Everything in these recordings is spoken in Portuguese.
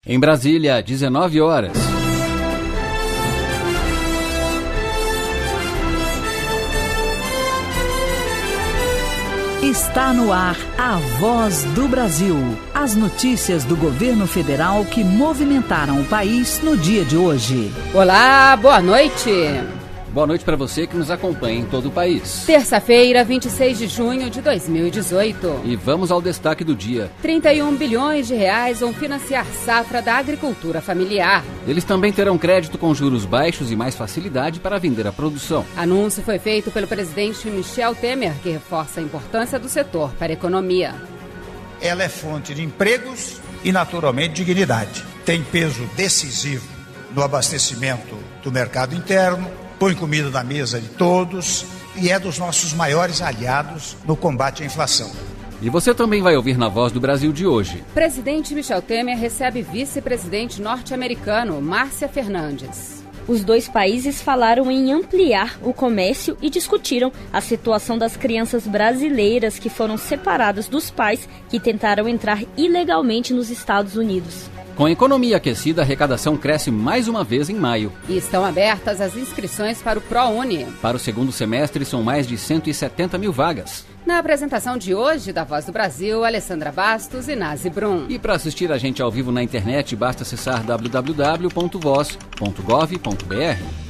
Em Brasília, 19 horas. Está no ar a Voz do Brasil. As notícias do governo federal que movimentaram o país no dia de hoje. Olá, boa noite. Boa noite para você que nos acompanha em todo o país. Terça-feira, 26 de junho de 2018. E vamos ao destaque do dia. 31 bilhões de reais vão financiar safra da agricultura familiar. Eles também terão crédito com juros baixos e mais facilidade para vender a produção. Anúncio foi feito pelo presidente Michel Temer, que reforça a importância do setor para a economia. Ela é fonte de empregos e, naturalmente, dignidade. Tem peso decisivo no abastecimento do mercado interno, põe comida na mesa de todos e é dos nossos maiores aliados no combate à inflação. E você também vai ouvir na Voz do Brasil de hoje. Presidente Michel Temer recebe vice-presidente norte-americano Márcia Fernandes. Os dois países falaram em ampliar o comércio e discutiram a situação das crianças brasileiras que foram separadas dos pais que tentaram entrar ilegalmente nos Estados Unidos. Com a economia aquecida, a arrecadação cresce mais uma vez em maio. E estão abertas as inscrições para o ProUni. Para o segundo semestre, são mais de 170 mil vagas. Na apresentação de hoje da Voz do Brasil, Alessandra Bastos e Nazi Brum. E para assistir a gente ao vivo na internet, basta acessar www.voz.gov.br.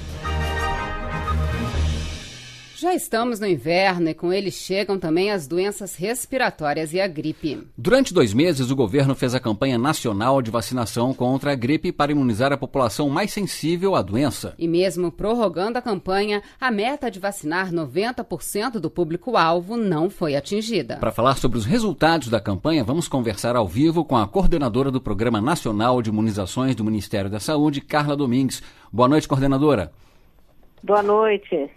Já estamos no inverno e com ele chegam também as doenças respiratórias e a gripe. Durante 2 meses, o governo fez a campanha nacional de vacinação contra a gripe para imunizar a população mais sensível à doença. E mesmo prorrogando a campanha, a meta de vacinar 90% do público-alvo não foi atingida. Para falar sobre os resultados da campanha, vamos conversar ao vivo com a coordenadora do Programa Nacional de Imunizações do Ministério da Saúde, Carla Domingues. Boa noite, coordenadora. Boa noite.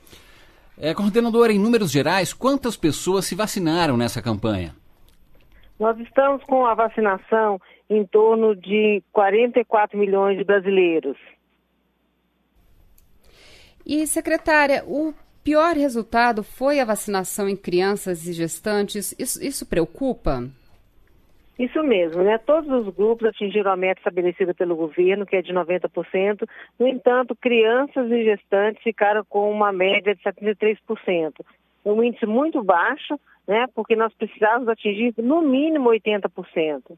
Coordenadora, em números gerais, quantas pessoas se vacinaram nessa campanha? Nós estamos com a vacinação em torno de 44 milhões de brasileiros. E, secretária, o pior resultado foi a vacinação em crianças e gestantes. Isso preocupa? Isso mesmo, né? Todos os grupos atingiram a meta estabelecida pelo governo, que é de 90%. No entanto, crianças e gestantes ficaram com uma média de 73%. Um índice muito baixo, né? Porque nós precisávamos atingir no mínimo 80%.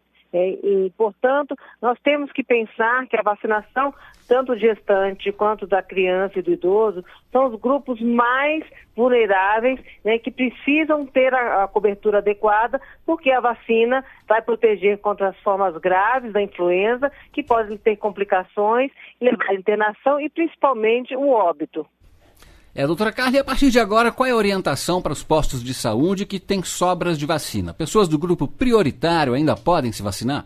Portanto, nós temos que pensar que a vacinação, tanto gestante quanto da criança e do idoso, são os grupos mais vulneráveis, né, que precisam ter a cobertura adequada, porque a vacina vai proteger contra as formas graves da influenza, que podem ter complicações, levar à internação e principalmente o óbito. Doutora Carla, e a partir de agora, qual é a orientação para os postos de saúde que têm sobras de vacina? Pessoas do grupo prioritário ainda podem se vacinar?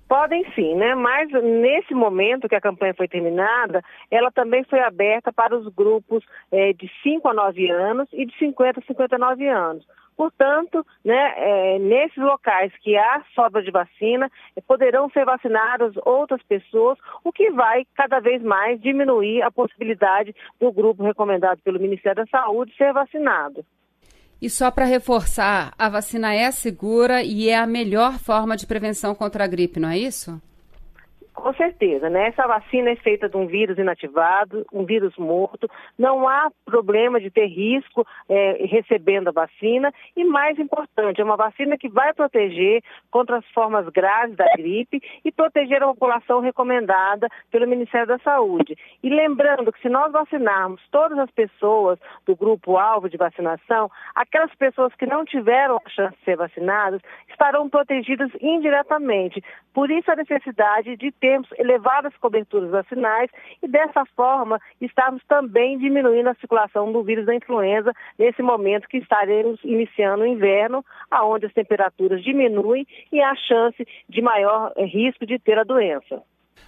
Podem sim, né? Mas nesse momento que a campanha foi terminada, ela também foi aberta para os grupos de 5 a 9 anos e de 50 a 59 anos. Portanto, né, nesses locais que há sobra de vacina, poderão ser vacinadas outras pessoas, o que vai cada vez mais diminuir a possibilidade do grupo recomendado pelo Ministério da Saúde ser vacinado. E só para reforçar, a vacina é segura e é a melhor forma de prevenção contra a gripe, não é isso? Com certeza, né? Essa vacina é feita de um vírus inativado, um vírus morto, não há problema de ter risco recebendo a vacina e, mais importante, é uma vacina que vai proteger contra as formas graves da gripe e proteger a população recomendada pelo Ministério da Saúde. E lembrando que se nós vacinarmos todas as pessoas do grupo-alvo de vacinação, aquelas pessoas que não tiveram a chance de ser vacinadas estarão protegidas indiretamente. Por isso a necessidade de termos elevadas coberturas vacinais e dessa forma estarmos também diminuindo a circulação do vírus da influenza nesse momento que estaremos iniciando o inverno, onde as temperaturas diminuem e há chance de maior risco de ter a doença.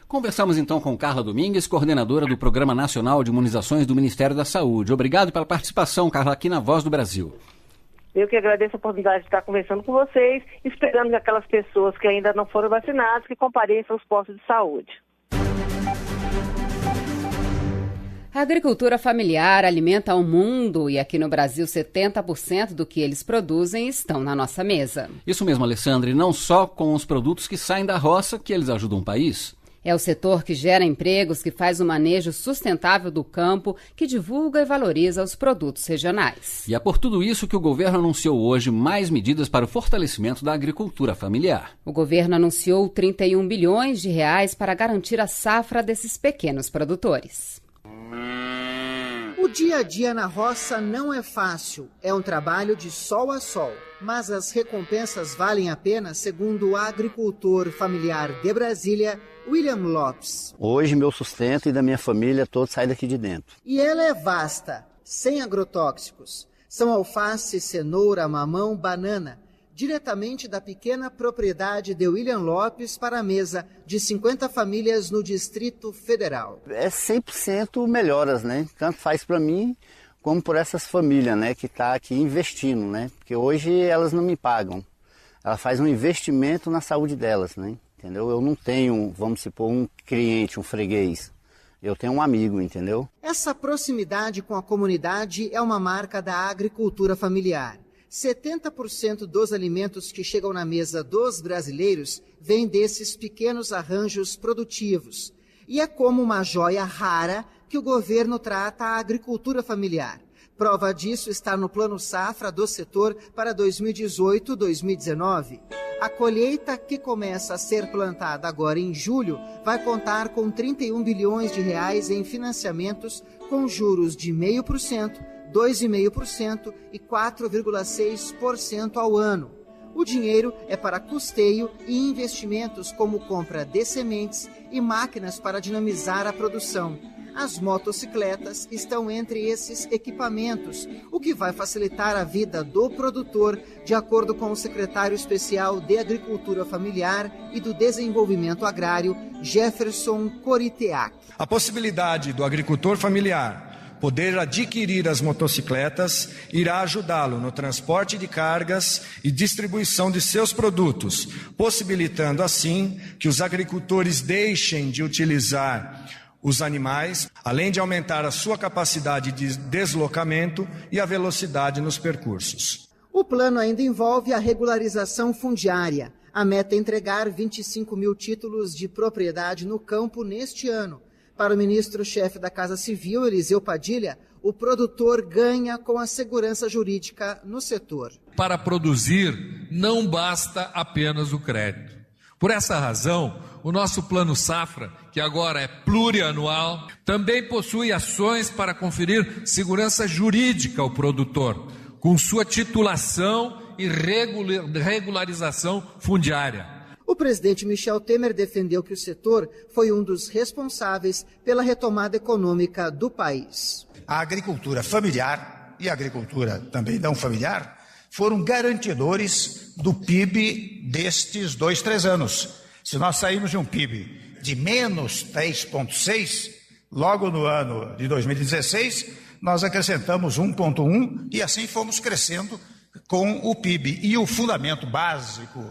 Conversamos então com Carla Domingues, coordenadora do Programa Nacional de Imunizações do Ministério da Saúde. Obrigado pela participação, Carla, aqui na Voz do Brasil. Eu que agradeço a oportunidade de estar conversando com vocês, esperando que aquelas pessoas que ainda não foram vacinadas, que compareçam aos postos de saúde. A agricultura familiar alimenta o mundo e aqui no Brasil 70% do que eles produzem estão na nossa mesa. Isso mesmo, Alessandra, e não só com os produtos que saem da roça que eles ajudam o país. É o setor que gera empregos, que faz o manejo sustentável do campo, que divulga e valoriza os produtos regionais. E é por tudo isso que o governo anunciou hoje mais medidas para o fortalecimento da agricultura familiar. O governo anunciou 31 bilhões de reais para garantir a safra desses pequenos produtores. O dia a dia na roça não é fácil, é um trabalho de sol a sol, mas as recompensas valem a pena, segundo o agricultor familiar de Brasília, William Lopes. Hoje meu sustento e da minha família todo sai daqui de dentro. E ela é vasta, sem agrotóxicos. São alface, cenoura, mamão, banana, diretamente da pequena propriedade de William Lopes para a mesa de 50 famílias no Distrito Federal. É 100% melhoras, né? Tanto faz para mim como por essas famílias, né? Que estão aqui investindo, né? Porque hoje elas não me pagam. Ela faz um investimento na saúde delas, né? Entendeu? Eu não tenho, vamos supor, um cliente, um freguês. Eu tenho um amigo, entendeu? Essa proximidade com a comunidade é uma marca da agricultura familiar. 70% dos alimentos que chegam na mesa dos brasileiros vêm desses pequenos arranjos produtivos. E é como uma joia rara que o governo trata a agricultura familiar. Prova disso está no Plano Safra do setor para 2018-2019. A colheita, que começa a ser plantada agora em julho, vai contar com 31 bilhões de reais em financiamentos com juros de 0,5%, 2,5% e 4,6% ao ano. O dinheiro é para custeio e investimentos como compra de sementes e máquinas para dinamizar a produção. As motocicletas estão entre esses equipamentos, o que vai facilitar a vida do produtor, de acordo com o secretário especial de Agricultura Familiar e do Desenvolvimento Agrário, Jefferson Coriteac. A possibilidade do agricultor familiar poder adquirir as motocicletas irá ajudá-lo no transporte de cargas e distribuição de seus produtos, possibilitando assim que os agricultores deixem de utilizar os animais, além de aumentar a sua capacidade de deslocamento e a velocidade nos percursos. O plano ainda envolve a regularização fundiária. A meta é entregar 25 mil títulos de propriedade no campo neste ano. Para o ministro-chefe da Casa Civil, Eliseu Padilha, o produtor ganha com a segurança jurídica no setor. Para produzir, não basta apenas o crédito. Por essa razão, o nosso Plano Safra, que agora é plurianual, também possui ações para conferir segurança jurídica ao produtor, com sua titulação e regularização fundiária. O presidente Michel Temer defendeu que o setor foi um dos responsáveis pela retomada econômica do país. A agricultura familiar e a agricultura também não familiar foram garantidores do PIB destes 2-3 anos. Se nós saímos de um PIB de menos 3,6, logo no ano de 2016, nós acrescentamos 1,1 e assim fomos crescendo com o PIB. E o fundamento básico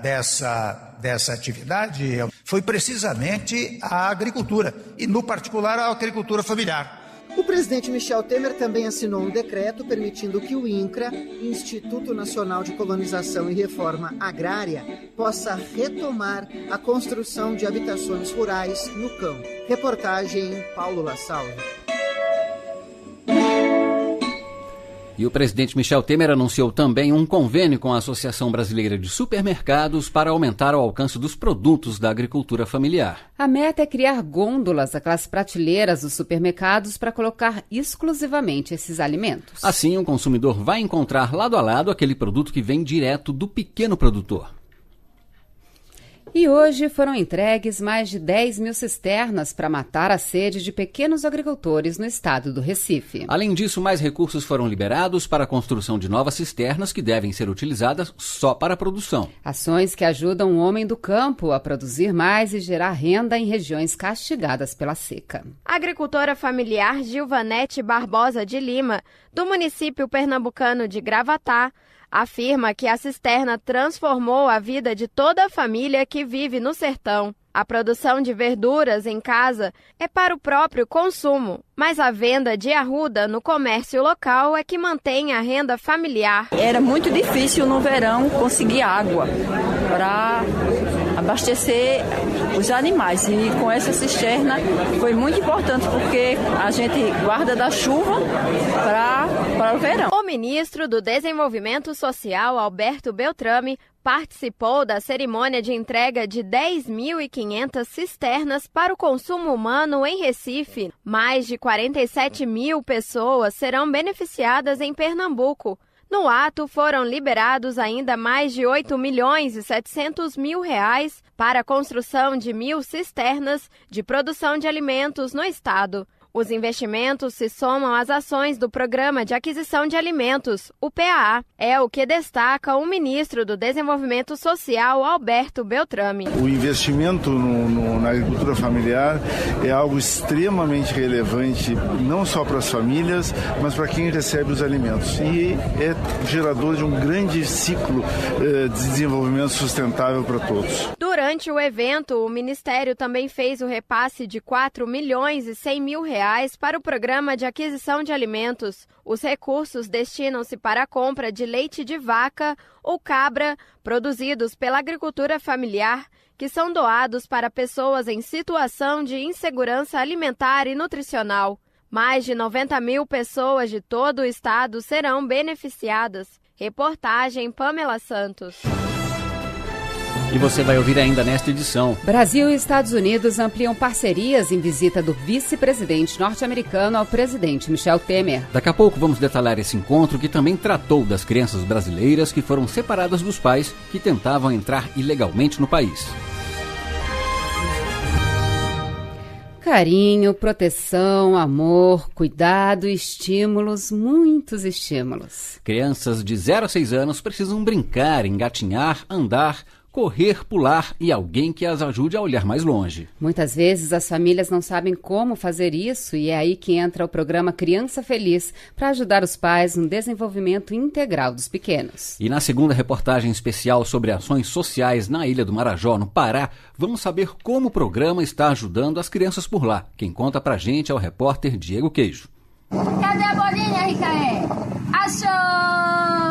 dessa atividade foi precisamente a agricultura, e no particular a agricultura familiar. O presidente Michel Temer também assinou um decreto permitindo que o INCRA, Instituto Nacional de Colonização e Reforma Agrária, possa retomar a construção de habitações rurais no campo. Reportagem Paulo La Salve. E o presidente Michel Temer anunciou também um convênio com a Associação Brasileira de Supermercados para aumentar o alcance dos produtos da agricultura familiar. A meta é criar gôndolas, aquelas prateleiras dos supermercados, para colocar exclusivamente esses alimentos. Assim, o consumidor vai encontrar lado a lado aquele produto que vem direto do pequeno produtor. E hoje foram entregues mais de 10 mil cisternas para matar a sede de pequenos agricultores no estado do Recife. Além disso, mais recursos foram liberados para a construção de novas cisternas que devem ser utilizadas só para a produção. Ações que ajudam o homem do campo a produzir mais e gerar renda em regiões castigadas pela seca. A agricultora familiar Gilvanete Barbosa de Lima, do município pernambucano de Gravatá, afirma que a cisterna transformou a vida de toda a família que vive no sertão. A produção de verduras em casa é para o próprio consumo, mas a venda de arruda no comércio local é que mantém a renda familiar. Era muito difícil no verão conseguir água para abastecer os animais, e com essa cisterna foi muito importante porque a gente guarda da chuva para o verão. O ministro do Desenvolvimento Social, Alberto Beltrame, participou da cerimônia de entrega de 10.500 cisternas para o consumo humano em Recife. Mais de 47 mil pessoas serão beneficiadas em Pernambuco. No ato, foram liberados ainda mais de R$8.700.000 para a construção de 1.000 cisternas de produção de alimentos no estado. Os investimentos se somam às ações do Programa de Aquisição de Alimentos, o PAA. É o que destaca o ministro do Desenvolvimento Social, Alberto Beltrame. O investimento na agricultura familiar é algo extremamente relevante, não só para as famílias, mas para quem recebe os alimentos. E é gerador de um grande ciclo de desenvolvimento sustentável para todos. Durante o evento, o Ministério também fez o repasse de R$4.100.000 para o Programa de Aquisição de Alimentos. Os recursos destinam-se para a compra de leite de vaca ou cabra produzidos pela agricultura familiar, que são doados para pessoas em situação de insegurança alimentar e nutricional. Mais de 90 mil pessoas de todo o estado serão beneficiadas. Reportagem Pamela Santos. E você vai ouvir ainda nesta edição. Brasil e Estados Unidos ampliam parcerias em visita do vice-presidente norte-americano ao presidente Michel Temer. Daqui a pouco vamos detalhar esse encontro que também tratou das crianças brasileiras que foram separadas dos pais que tentavam entrar ilegalmente no país. Carinho, proteção, amor, cuidado, estímulos, muitos estímulos. Crianças de 0 a 6 anos precisam brincar, engatinhar, andar, correr, pular e alguém que as ajude a olhar mais longe. Muitas vezes as famílias não sabem como fazer isso e é aí que entra o programa Criança Feliz para ajudar os pais no desenvolvimento integral dos pequenos. E na segunda reportagem especial sobre ações sociais na Ilha do Marajó, no Pará, vamos saber como o programa está ajudando as crianças por lá. Quem conta pra gente é o repórter Diego Queijo. Cadê a bolinha, Ricaé? Achou!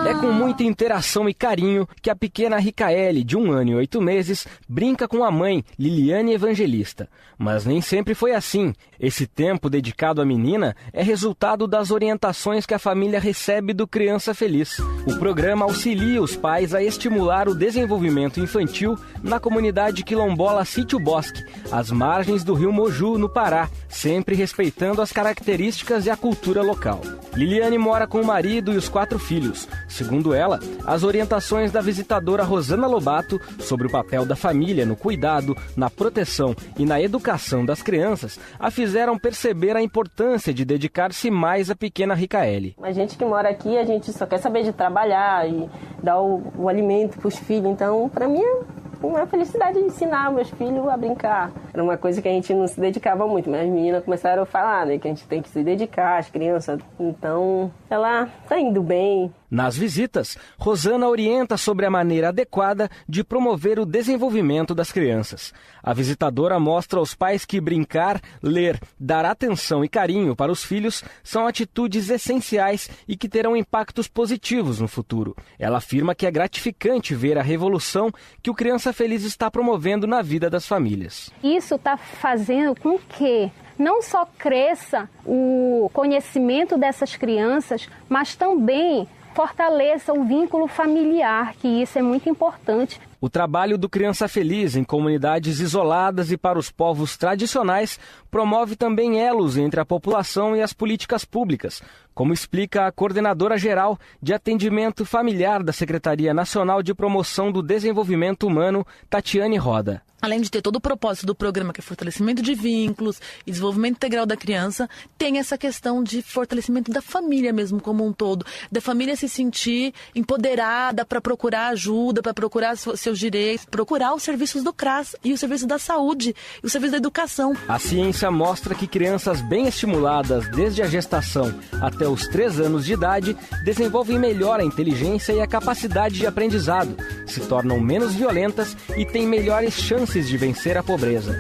É com muita interação e carinho que a pequena Ricaele, de 1 ano e 8 meses, brinca com a mãe, Liliane Evangelista. Mas nem sempre foi assim. Esse tempo dedicado à menina é resultado das orientações que a família recebe do Criança Feliz. O programa auxilia os pais a estimular o desenvolvimento infantil na comunidade quilombola Sítio Bosque, às margens do rio Moju, no Pará, sempre respeitando as características e a cultura local. Liliane mora com o marido e os 4 filhos. Segundo ela, as orientações da visitadora Rosana Lobato sobre o papel da família no cuidado, na proteção e na educação das crianças a fizeram perceber a importância de dedicar-se mais à pequena Ricaele. A gente que mora aqui, a gente só quer saber de trabalhar e dar o alimento para os filhos. Então, para mim, é uma felicidade de ensinar meus filhos a brincar. Era uma coisa que a gente não se dedicava muito, mas as meninas começaram a falar, né, que a gente tem que se dedicar às crianças. Então, ela está indo bem. Nas visitas, Rosana orienta sobre a maneira adequada de promover o desenvolvimento das crianças. A visitadora mostra aos pais que brincar, ler, dar atenção e carinho para os filhos são atitudes essenciais e que terão impactos positivos no futuro. Ela afirma que é gratificante ver a revolução que o Criança Feliz está promovendo na vida das famílias. Isso está fazendo com que não só cresça o conhecimento dessas crianças, mas também fortaleça o vínculo familiar, que isso é muito importante. O trabalho do Criança Feliz em comunidades isoladas e para os povos tradicionais promove também elos entre a população e as políticas públicas, como explica a coordenadora geral de atendimento familiar da Secretaria Nacional de Promoção do Desenvolvimento Humano, Tatiane Roda. Além de ter todo o propósito do programa, que é fortalecimento de vínculos e desenvolvimento integral da criança, tem essa questão de fortalecimento da família mesmo como um todo, da família se sentir empoderada para procurar ajuda, para procurar seus direitos, procurar os serviços do CRAS e os serviços da saúde e os serviços da educação. A ciência mostra que crianças bem estimuladas desde a gestação até os 3 anos de idade desenvolvem melhor a inteligência e a capacidade de aprendizado, se tornam menos violentas e têm melhores chances chances de vencer a pobreza.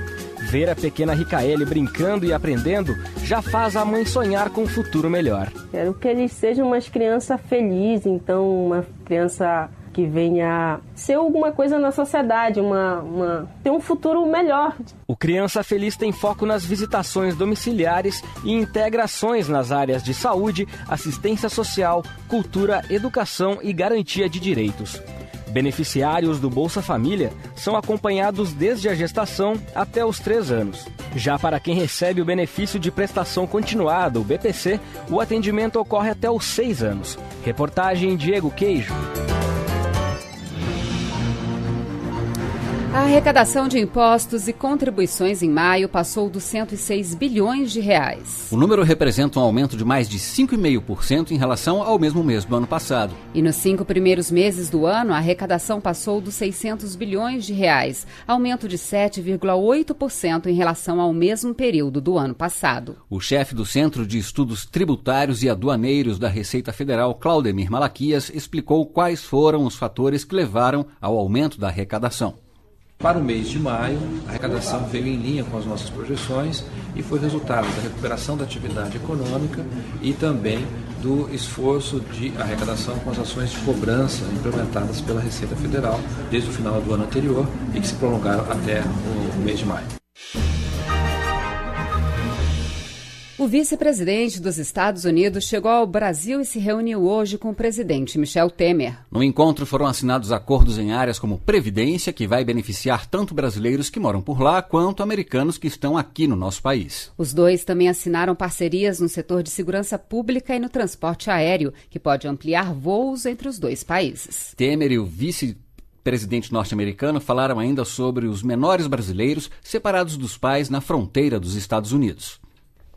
Ver a pequena Ricaele brincando e aprendendo já faz a mãe sonhar com um futuro melhor. Quero que eles sejam umas crianças felizes, então uma criança que venha ser alguma coisa na sociedade, ter um futuro melhor. O Criança Feliz tem foco nas visitações domiciliares e integrações nas áreas de saúde, assistência social, cultura, educação e garantia de direitos. Beneficiários do Bolsa Família são acompanhados desde a gestação até os 3 anos. Já para quem recebe o benefício de prestação continuada, o BPC, o atendimento ocorre até os 6 anos. Reportagem Diego Queijo. A arrecadação de impostos e contribuições em maio passou dos 106 bilhões de reais. O número representa um aumento de mais de 5,5% em relação ao mesmo mês do ano passado. E nos 5 primeiros meses do ano, a arrecadação passou dos 600 bilhões de reais, aumento de 7,8% em relação ao mesmo período do ano passado. O chefe do Centro de Estudos Tributários e Aduaneiros da Receita Federal, Claudemir Malaquias, explicou quais foram os fatores que levaram ao aumento da arrecadação. Para o mês de maio, a arrecadação veio em linha com as nossas projeções e foi resultado da recuperação da atividade econômica e também do esforço de arrecadação com as ações de cobrança implementadas pela Receita Federal desde o final do ano anterior e que se prolongaram até o mês de maio. O vice-presidente dos Estados Unidos chegou ao Brasil e se reuniu hoje com o presidente Michel Temer. No encontro foram assinados acordos em áreas como Previdência, que vai beneficiar tanto brasileiros que moram por lá, quanto americanos que estão aqui no nosso país. Os dois também assinaram parcerias no setor de segurança pública e no transporte aéreo, que pode ampliar voos entre os dois países. Temer e o vice-presidente norte-americano falaram ainda sobre os menores brasileiros separados dos pais na fronteira dos Estados Unidos.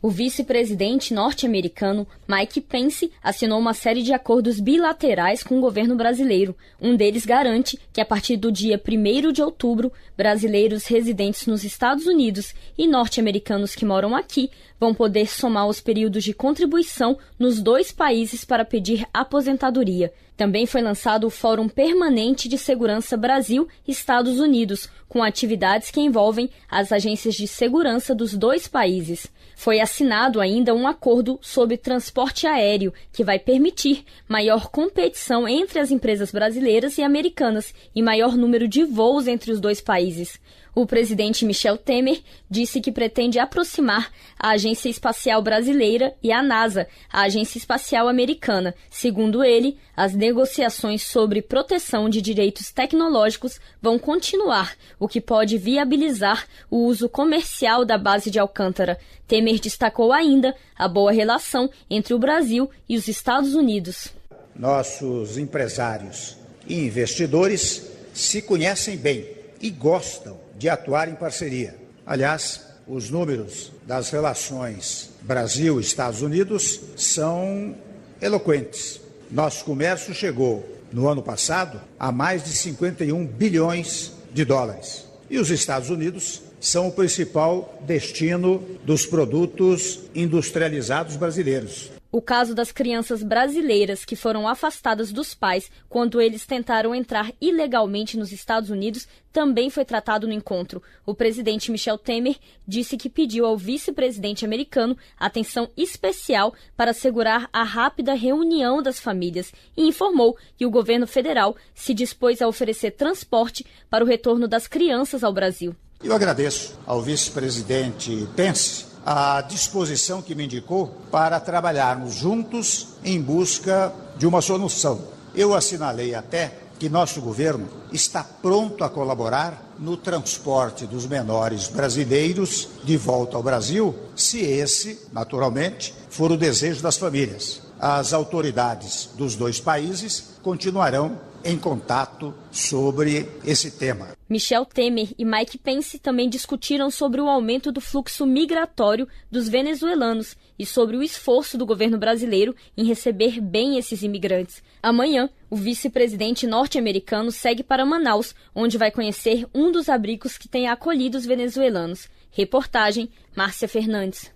O vice-presidente norte-americano Mike Pence assinou uma série de acordos bilaterais com o governo brasileiro. Um deles garante que, a partir do dia 1º de outubro, brasileiros residentes nos Estados Unidos e norte-americanos que moram aqui vão poder somar os períodos de contribuição nos dois países para pedir aposentadoria. Também foi lançado o Fórum Permanente de Segurança Brasil-Estados Unidos, com atividades que envolvem as agências de segurança dos dois países. Foi assinado ainda um acordo sobre transporte aéreo, que vai permitir maior competição entre as empresas brasileiras e americanas e maior número de voos entre os dois países. O presidente Michel Temer disse que pretende aproximar a Agência Espacial Brasileira e a NASA, a Agência Espacial Americana. Segundo ele, as negociações sobre proteção de direitos tecnológicos vão continuar, o que pode viabilizar o uso comercial da base de Alcântara. Temer destacou ainda a boa relação entre o Brasil e os Estados Unidos. Nossos empresários e investidores se conhecem bem e gostam de atuar em parceria. Aliás, os números das relações Brasil-Estados Unidos são eloquentes. Nosso comércio chegou, no ano passado, a mais de 51 bilhões de dólares. E os Estados Unidos são o principal destino dos produtos industrializados brasileiros. O caso das crianças brasileiras que foram afastadas dos pais quando eles tentaram entrar ilegalmente nos Estados Unidos também foi tratado no encontro. O presidente Michel Temer disse que pediu ao vice-presidente americano atenção especial para assegurar a rápida reunião das famílias e informou que o governo federal se dispôs a oferecer transporte para o retorno das crianças ao Brasil. Eu agradeço ao vice-presidente Pence a disposição que me indicou para trabalharmos juntos em busca de uma solução. Eu assinalei até que nosso governo está pronto a colaborar no transporte dos menores brasileiros de volta ao Brasil, se esse, naturalmente, for o desejo das famílias. As autoridades dos dois países continuarão em contato sobre esse tema. Michel Temer e Mike Pence também discutiram sobre o aumento do fluxo migratório dos venezuelanos e sobre o esforço do governo brasileiro em receber bem esses imigrantes. Amanhã, o vice-presidente norte-americano segue para Manaus, onde vai conhecer um dos abrigos que tem acolhido os venezuelanos. Reportagem, Márcia Fernandes.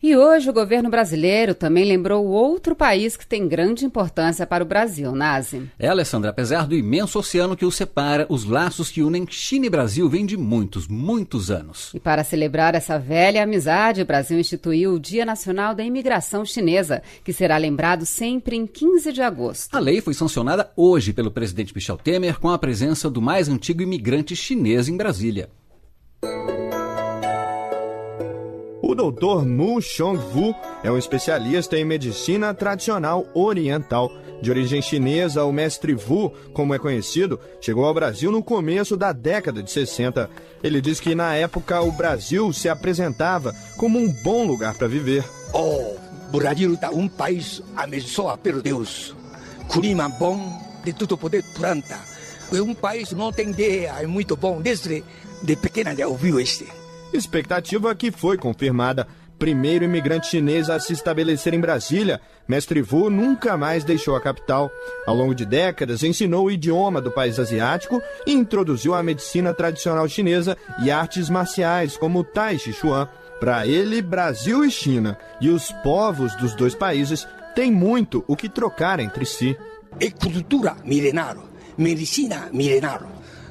E hoje o governo brasileiro também lembrou outro país que tem grande importância para o Brasil, Nazi. Alessandra, apesar do imenso oceano que os separa, os laços que unem China e Brasil vêm de muitos, muitos anos. E para celebrar essa velha amizade, o Brasil instituiu o Dia Nacional da Imigração Chinesa, que será lembrado sempre em 15 de agosto. A lei foi sancionada hoje pelo presidente Michel Temer com a presença do mais antigo imigrante chinês em Brasília. O Dr. Mu Chongwu é um especialista em medicina tradicional oriental. De origem chinesa, o mestre Wu, como é conhecido, chegou ao Brasil no começo da década de 60. Ele diz que na época o Brasil se apresentava como um bom lugar para viver. O Brasil é um país abençoado por Deus. Clima bom, de tudo poder planta. É um país que não tem ideia, é muito bom. Desde de pequena já ouviu este. Expectativa que foi confirmada. Primeiro imigrante chinês a se estabelecer em Brasília, mestre Wu nunca mais deixou a capital. Ao longo de décadas, ensinou o idioma do país asiático e introduziu a medicina tradicional chinesa e artes marciais como o Tai Chi Chuan. Para ele, Brasil e China e os povos dos dois países têm muito o que trocar entre si. É cultura milenar, medicina milenar.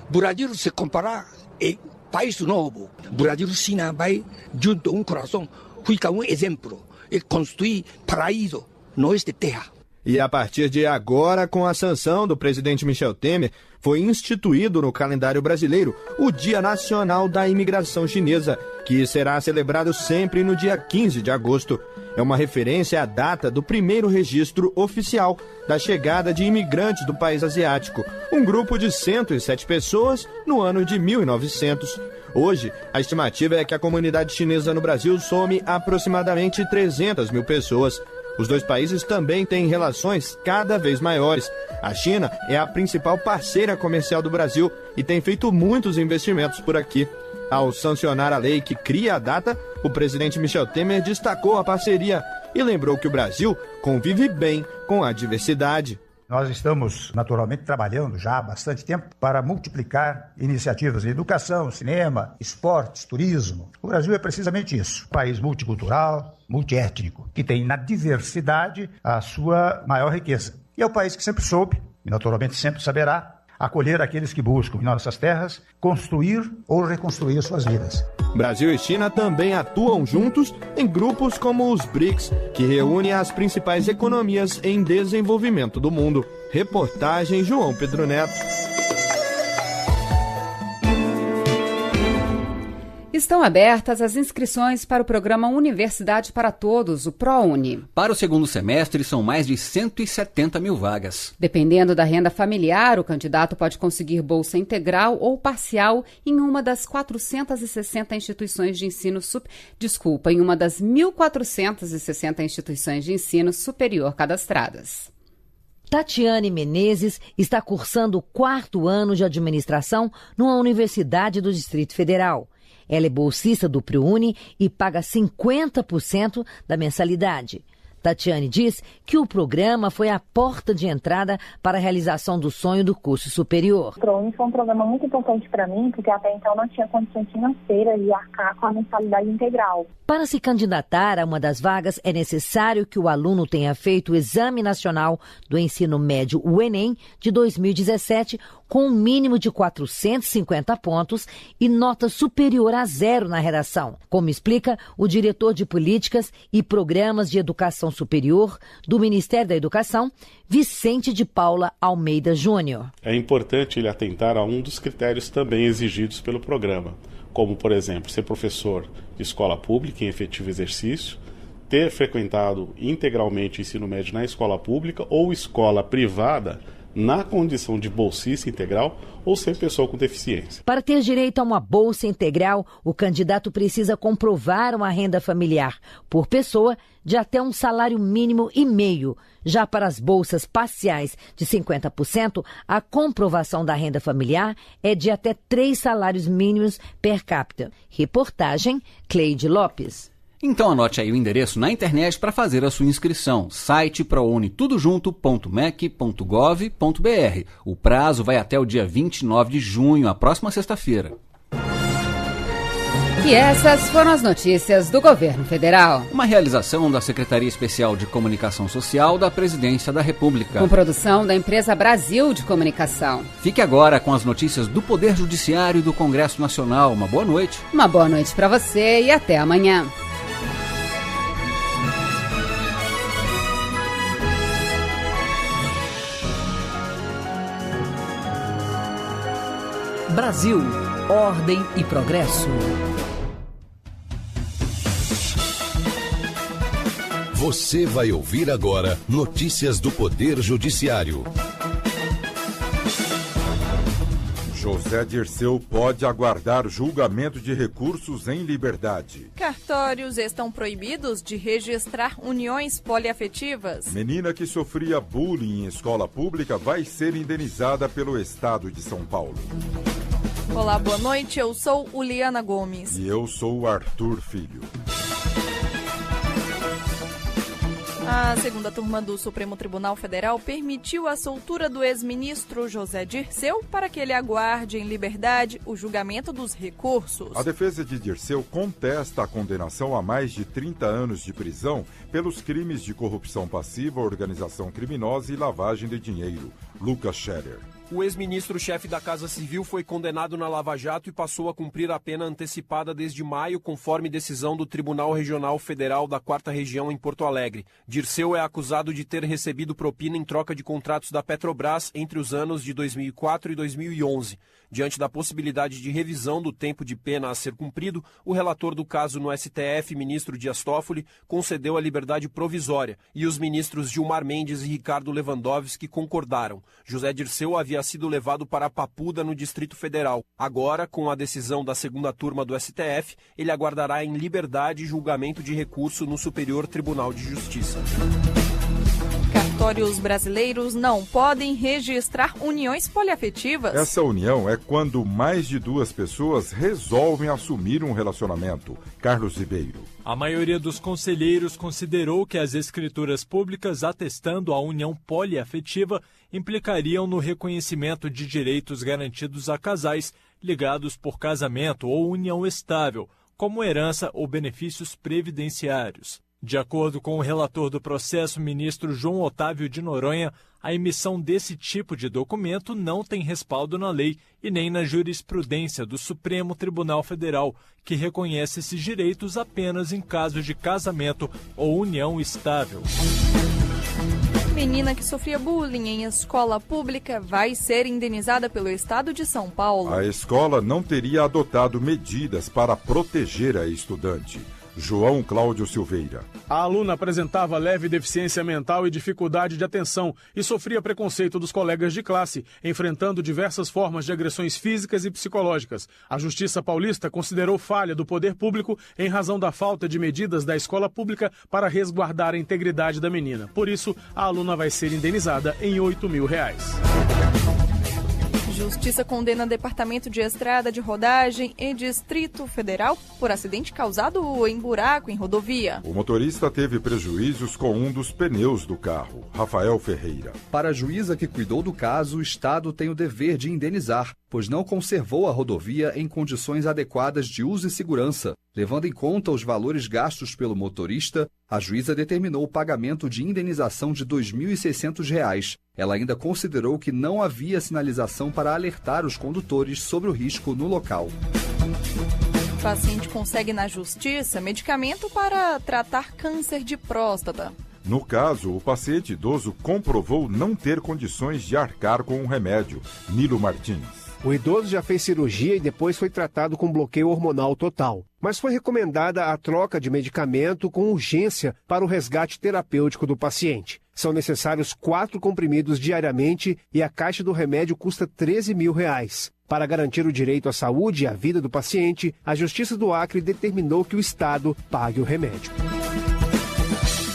Brasil se comparar é país novo. Brasil e China vai junto um coração, fica um exemplo, e construir paraíso no oeste terra. E a partir de agora, com a sanção do presidente Michel Temer, foi instituído no calendário brasileiro o Dia Nacional da Imigração Chinesa, que será celebrado sempre no dia 15 de agosto. É uma referência à data do primeiro registro oficial da chegada de imigrantes do país asiático, um grupo de 107 pessoas no ano de 1900. Hoje, a estimativa é que a comunidade chinesa no Brasil some aproximadamente 300 mil pessoas. Os dois países também têm relações cada vez maiores. A China é a principal parceira comercial do Brasil e tem feito muitos investimentos por aqui. Ao sancionar a lei que cria a data, o presidente Michel Temer destacou a parceria e lembrou que o Brasil convive bem com a diversidade. Nós estamos, naturalmente, trabalhando já há bastante tempo para multiplicar iniciativas de educação, cinema, esportes, turismo. O Brasil é precisamente isso, um país multicultural, multiétnico, que tem na diversidade a sua maior riqueza. E é o país que sempre soube, e naturalmente sempre saberá, acolher aqueles que buscam em nossas terras construir ou reconstruir suas vidas. Brasil e China também atuam juntos em grupos como os BRICS, que reúnem as principais economias em desenvolvimento do mundo. Reportagem João Pedro Neto. Estão abertas as inscrições para o programa Universidade para Todos, o ProUni. Para o segundo semestre, são mais de 170 mil vagas. Dependendo da renda familiar, o candidato pode conseguir bolsa integral ou parcial em uma das 460 instituições de ensino em uma das 1.460 instituições de ensino superior cadastradas. Tatiane Menezes está cursando o 4º ano de administração numa universidade do Distrito Federal. Ela é bolsista do ProUni e paga 50% da mensalidade. Tatiane diz que o programa foi a porta de entrada para a realização do sonho do curso superior. O ProUni foi um programa muito importante para mim, porque até então não tinha condições financeiras de arcar com a mensalidade integral. Para se candidatar a uma das vagas, é necessário que o aluno tenha feito o Exame Nacional do Ensino Médio, o Enem, de 2017, com um mínimo de 450 pontos e nota superior a 0 na redação, como explica o diretor de Políticas e Programas de Educação Superior do Ministério da Educação, Vicente de Paula Almeida Júnior. É importante ele atentar a um dos critérios também exigidos pelo programa, como, por exemplo, ser professor de escola pública em efetivo exercício, ter frequentado integralmente o ensino médio na escola pública ou escola privada na condição de bolsista integral ou ser pessoa com deficiência. Para ter direito a uma bolsa integral, o candidato precisa comprovar uma renda familiar por pessoa de até um salário mínimo e meio. Já para as bolsas parciais de 50%, a comprovação da renda familiar é de até 3 salários mínimos per capita. Reportagem Cleide Lopes. Então anote aí o endereço na internet para fazer a sua inscrição. Site prouni.tudojunto.mec.gov.br. O prazo vai até o dia 29 de junho, a próxima sexta-feira. E essas foram as notícias do governo federal. Uma realização da Secretaria Especial de Comunicação Social da Presidência da República. Com produção da empresa Brasil de Comunicação. Fique agora com as notícias do Poder Judiciário e do Congresso Nacional. Uma boa noite. Uma boa noite para você e até amanhã. Brasil, ordem e progresso. Você vai ouvir agora notícias do Poder Judiciário. José Dirceu pode aguardar julgamento de recursos em liberdade. Cartórios estão proibidos de registrar uniões poliafetivas. Menina que sofria bullying em escola pública vai ser indenizada pelo Estado de São Paulo. Olá, boa noite. Eu sou Uliana Gomes. E eu sou o Arthur Filho. A segunda turma do Supremo Tribunal Federal permitiu a soltura do ex-ministro José Dirceu para que ele aguarde em liberdade o julgamento dos recursos. A defesa de Dirceu contesta a condenação a mais de 30 anos de prisão pelos crimes de corrupção passiva, organização criminosa e lavagem de dinheiro. Lucas Scherer. O ex-ministro-chefe da Casa Civil foi condenado na Lava Jato e passou a cumprir a pena antecipada desde maio, conforme decisão do Tribunal Regional Federal da 4ª Região em Porto Alegre. Dirceu é acusado de ter recebido propina em troca de contratos da Petrobras entre os anos de 2004 e 2011. Diante da possibilidade de revisão do tempo de pena a ser cumprido, o relator do caso no STF, ministro Dias Toffoli, concedeu a liberdade provisória e os ministros Gilmar Mendes e Ricardo Lewandowski concordaram. José Dirceu havia sido levado para Papuda, no Distrito Federal. Agora, com a decisão da segunda turma do STF, ele aguardará em liberdade julgamento de recurso no Superior Tribunal de Justiça. Cartórios brasileiros não podem registrar uniões poliafetivas. Essa união é quando mais de duas pessoas resolvem assumir um relacionamento. Carlos Ribeiro. A maioria dos conselheiros considerou que as escrituras públicas atestando a união poliafetiva implicariam no reconhecimento de direitos garantidos a casais ligados por casamento ou união estável, como herança ou benefícios previdenciários. De acordo com o relator do processo, ministro João Otávio de Noronha, a emissão desse tipo de documento não tem respaldo na lei e nem na jurisprudência do Supremo Tribunal Federal, que reconhece esses direitos apenas em caso de casamento ou união estável. Menina que sofria bullying em escola pública vai ser indenizada pelo Estado de São Paulo. A escola não teria adotado medidas para proteger a estudante. João Cláudio Silveira. A aluna apresentava leve deficiência mental e dificuldade de atenção e sofria preconceito dos colegas de classe, enfrentando diversas formas de agressões físicas e psicológicas. A Justiça Paulista considerou falha do poder público em razão da falta de medidas da escola pública para resguardar a integridade da menina. Por isso, a aluna vai ser indenizada em R$8 mil. Justiça condena Departamento de Estrada de Rodagem e Distrito Federal por acidente causado em buraco em rodovia. O motorista teve prejuízos com um dos pneus do carro. Rafael Ferreira. Para a juíza que cuidou do caso, o Estado tem o dever de indenizar, pois não conservou a rodovia em condições adequadas de uso e segurança. Levando em conta os valores gastos pelo motorista, a juíza determinou o pagamento de indenização de R$ 2.600. Ela ainda considerou que não havia sinalização para alertar os condutores sobre o risco no local. O paciente consegue na justiça medicamento para tratar câncer de próstata. No caso, o paciente idoso comprovou não ter condições de arcar com o remédio. Nilo Martins. O idoso já fez cirurgia e depois foi tratado com bloqueio hormonal total. Mas foi recomendada a troca de medicamento com urgência para o resgate terapêutico do paciente. São necessários 4 comprimidos diariamente e a caixa do remédio custa R$13 mil. Para garantir o direito à saúde e à vida do paciente, a Justiça do Acre determinou que o Estado pague o remédio.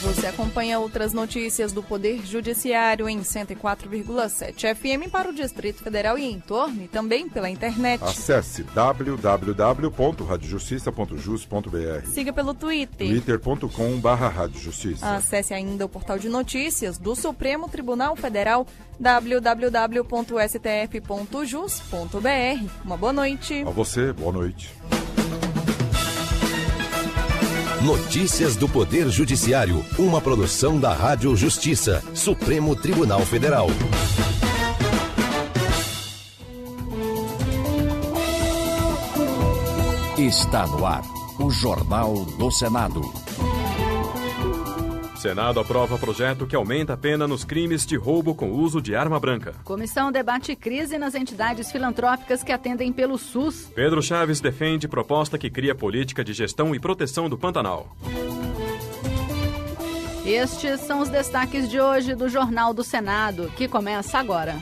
Você acompanha outras notícias do Poder Judiciário em 104,7 FM para o Distrito Federal e em torno e também pela internet. Acesse www.radiojustiça.jus.br. Siga pelo Twitter. twitter.com/radiojustiça. Acesse ainda o portal de notícias do Supremo Tribunal Federal, www.stf.jus.br. Uma boa noite. A você, boa noite. Notícias do Poder Judiciário, uma produção da Rádio Justiça, Supremo Tribunal Federal. Está no ar, o Jornal do Senado. Senado aprova projeto que aumenta a pena nos crimes de roubo com uso de arma branca. Comissão debate crise nas entidades filantrópicas que atendem pelo SUS. Pedro Chaves defende proposta que cria política de gestão e proteção do Pantanal. Estes são os destaques de hoje do Jornal do Senado, que começa agora.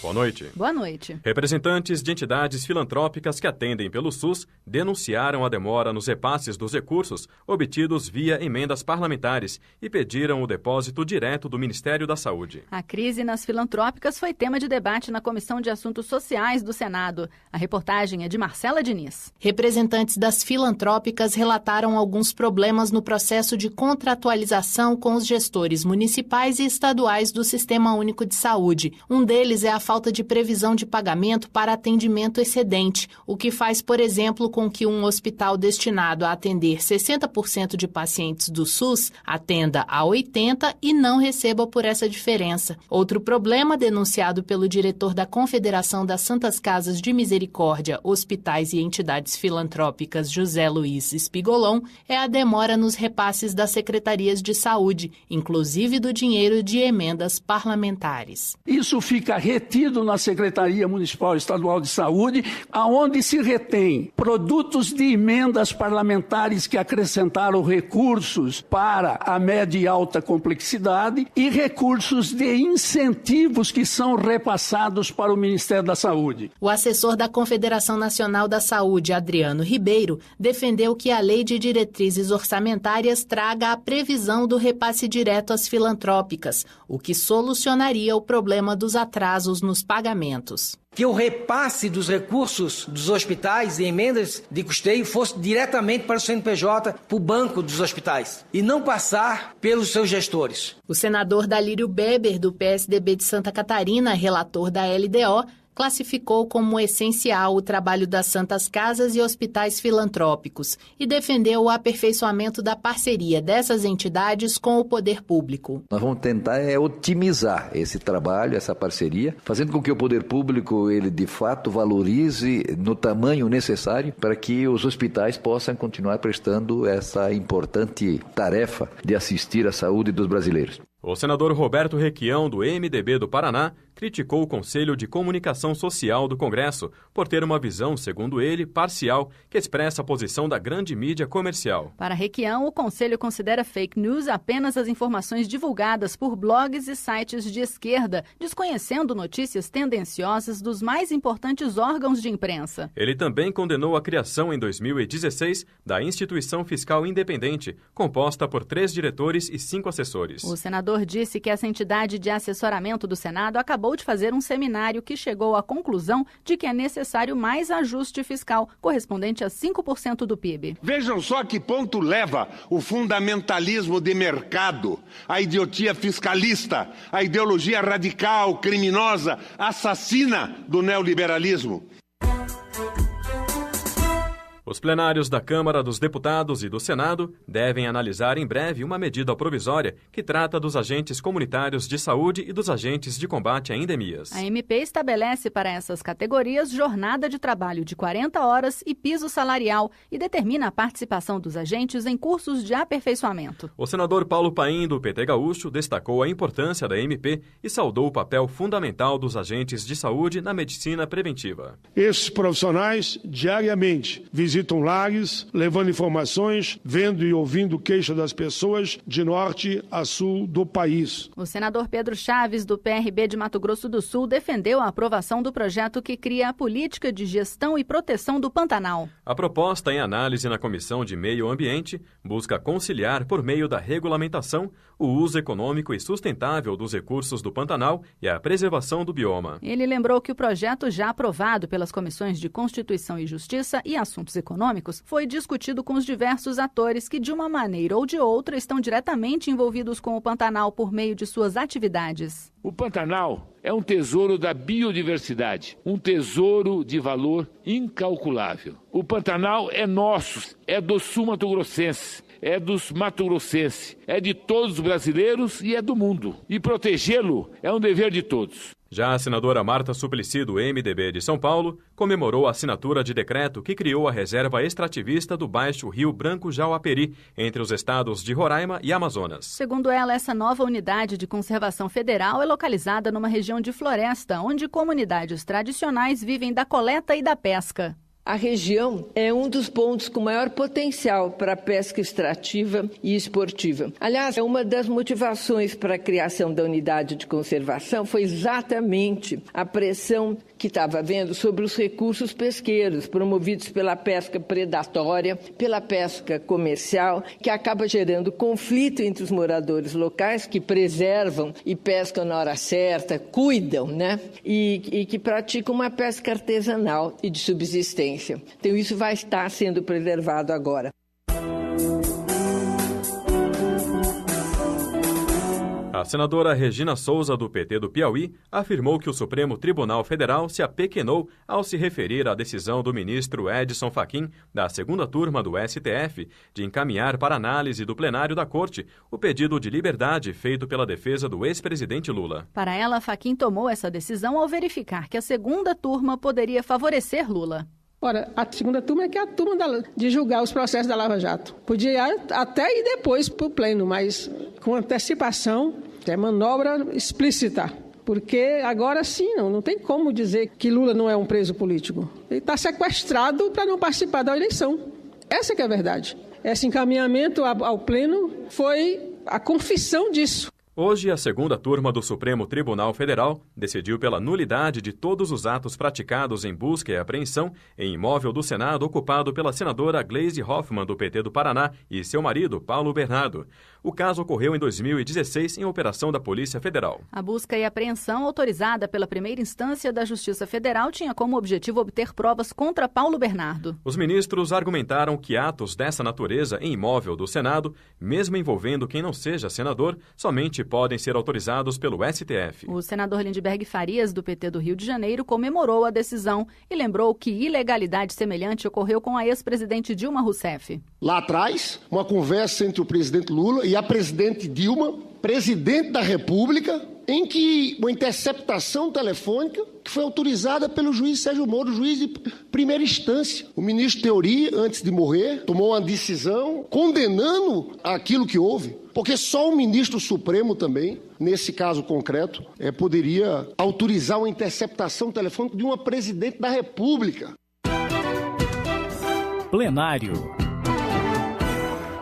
Boa noite. Boa noite. Representantes de entidades filantrópicas que atendem pelo SUS denunciaram a demora nos repasses dos recursos obtidos via emendas parlamentares e pediram o depósito direto do Ministério da Saúde. A crise nas filantrópicas foi tema de debate na Comissão de Assuntos Sociais do Senado. A reportagem é de Marcela Diniz. Representantes das filantrópicas relataram alguns problemas no processo de contratualização com os gestores municipais e estaduais do Sistema Único de Saúde. Um deles é a falta de previsão de pagamento para atendimento excedente, o que faz, por exemplo, com que um hospital destinado a atender 60% de pacientes do SUS atenda a 80% e não receba por essa diferença. Outro problema denunciado pelo diretor da Confederação das Santas Casas de Misericórdia, Hospitais e Entidades Filantrópicas, José Luiz Espigolon, é a demora nos repasses das secretarias de saúde, inclusive do dinheiro de emendas parlamentares. Isso fica retido na Secretaria Municipal e Estadual de Saúde, aonde se retém produtos de emendas parlamentares que acrescentaram recursos para a média e alta complexidade e recursos de incentivos que são repassados para o Ministério da Saúde. O assessor da Confederação Nacional da Saúde, Adriano Ribeiro, defendeu que a Lei de Diretrizes Orçamentárias traga a previsão do repasse direto às filantrópicas, o que solucionaria o problema dos atrasos nos pagamentos. Que o repasse dos recursos dos hospitais e emendas de custeio fosse diretamente para o CNPJ, para o banco dos hospitais, e não passar pelos seus gestores. O senador Dalírio Beber, do PSDB de Santa Catarina, relator da LDO, classificou como essencial o trabalho das Santas Casas e hospitais filantrópicos e defendeu o aperfeiçoamento da parceria dessas entidades com o poder público. Nós vamos tentar otimizar esse trabalho, essa parceria, fazendo com que o poder público ele de fato valorize no tamanho necessário para que os hospitais possam continuar prestando essa importante tarefa de assistir à saúde dos brasileiros. O senador Roberto Requião, do MDB do Paraná, criticou o Conselho de Comunicação Social do Congresso por ter uma visão, segundo ele, parcial, que expressa a posição da grande mídia comercial. Para Requião, o Conselho considera fake news apenas as informações divulgadas por blogs e sites de esquerda, desconhecendo notícias tendenciosas dos mais importantes órgãos de imprensa. Ele também condenou a criação, em 2016, da Instituição Fiscal Independente, composta por 3 diretores e 5 assessores. O senador disse que essa entidade de assessoramento do Senado acabou de fazer um seminário que chegou à conclusão de que é necessário mais ajuste fiscal, correspondente a 5% do PIB. Vejam só que ponto leva o fundamentalismo de mercado, a idiotia fiscalista, a ideologia radical, criminosa, assassina do neoliberalismo. Os plenários da Câmara dos Deputados e do Senado devem analisar em breve uma medida provisória que trata dos agentes comunitários de saúde e dos agentes de combate a endemias. A MP estabelece para essas categorias jornada de trabalho de 40 horas e piso salarial e determina a participação dos agentes em cursos de aperfeiçoamento. O senador Paulo Paim, do PT Gaúcho, destacou a importância da MP e saudou o papel fundamental dos agentes de saúde na medicina preventiva. Esses profissionais diariamente visitam lares, levando informações, vendo e ouvindo queixas das pessoas de norte a sul do país. O senador Pedro Chaves, do PRB de Mato Grosso do Sul, defendeu a aprovação do projeto que cria a política de gestão e proteção do Pantanal. A proposta em análise na Comissão de Meio Ambiente busca conciliar, por meio da regulamentação, o uso econômico e sustentável dos recursos do Pantanal e a preservação do bioma. Ele lembrou que o projeto já aprovado pelas comissões de Constituição e Justiça e Assuntos Econômicos econômicos, foi discutido com os diversos atores que, de uma maneira ou de outra, estão diretamente envolvidos com o Pantanal por meio de suas atividades. O Pantanal é um tesouro da biodiversidade, um tesouro de valor incalculável. O Pantanal é nosso, é do sul-mato-grossense, é dos mato-grossenses, é de todos os brasileiros e é do mundo. E protegê-lo é um dever de todos. Já a senadora Marta Suplicy, do MDB de São Paulo, comemorou a assinatura de decreto que criou a reserva extrativista do Baixo Rio Branco-Jauaperi, entre os estados de Roraima e Amazonas. Segundo ela, essa nova unidade de conservação federal é localizada numa região de floresta, onde comunidades tradicionais vivem da coleta e da pesca. A região é um dos pontos com maior potencial para a pesca extrativa e esportiva. Aliás, uma das motivações para a criação da unidade de conservação foi exatamente a pressão que estava havendo sobre os recursos pesqueiros, promovidos pela pesca predatória, pela pesca comercial, que acaba gerando conflito entre os moradores locais, que preservam e pescam na hora certa, cuidam, né? E que praticam uma pesca artesanal e de subsistência. Então, isso vai estar sendo preservado agora. A senadora Regina Souza, do PT do Piauí, afirmou que o Supremo Tribunal Federal se apequenou ao se referir à decisão do ministro Edson Fachin, da segunda turma do STF, de encaminhar para análise do plenário da Corte o pedido de liberdade feito pela defesa do ex-presidente Lula. Para ela, Fachin tomou essa decisão ao verificar que a segunda turma poderia favorecer Lula. Ora, a segunda turma é que é a turma de julgar os processos da Lava Jato. Podia até ir depois para o pleno, mas com antecipação, é manobra explícita. Porque agora sim, não tem como dizer que Lula não é um preso político. Ele está sequestrado para não participar da eleição. Essa que é a verdade. Esse encaminhamento ao pleno foi a confissão disso. Hoje, a segunda turma do Supremo Tribunal Federal decidiu pela nulidade de todos os atos praticados em busca e apreensão em imóvel do Senado ocupado pela senadora Gleisi Hoffmann, do PT do Paraná, e seu marido, Paulo Bernardo. O caso ocorreu em 2016 em operação da Polícia Federal. A busca e apreensão autorizada pela primeira instância da Justiça Federal tinha como objetivo obter provas contra Paulo Bernardo. Os ministros argumentaram que atos dessa natureza em imóvel do Senado, mesmo envolvendo quem não seja senador, somente podem ser autorizados pelo STF. O senador Lindbergh Farias, do PT do Rio de Janeiro, comemorou a decisão e lembrou que ilegalidade semelhante ocorreu com a ex-presidente Dilma Rousseff. Lá atrás, uma conversa entre o presidente Lula e a presidente Dilma, presidente da República, em que uma interceptação telefônica que foi autorizada pelo juiz Sérgio Moro, juiz de primeira instância. O ministro Teori, antes de morrer, tomou uma decisão condenando aquilo que houve, porque só o ministro Supremo também, nesse caso concreto, poderia autorizar uma interceptação telefônica de uma presidente da República. Plenário.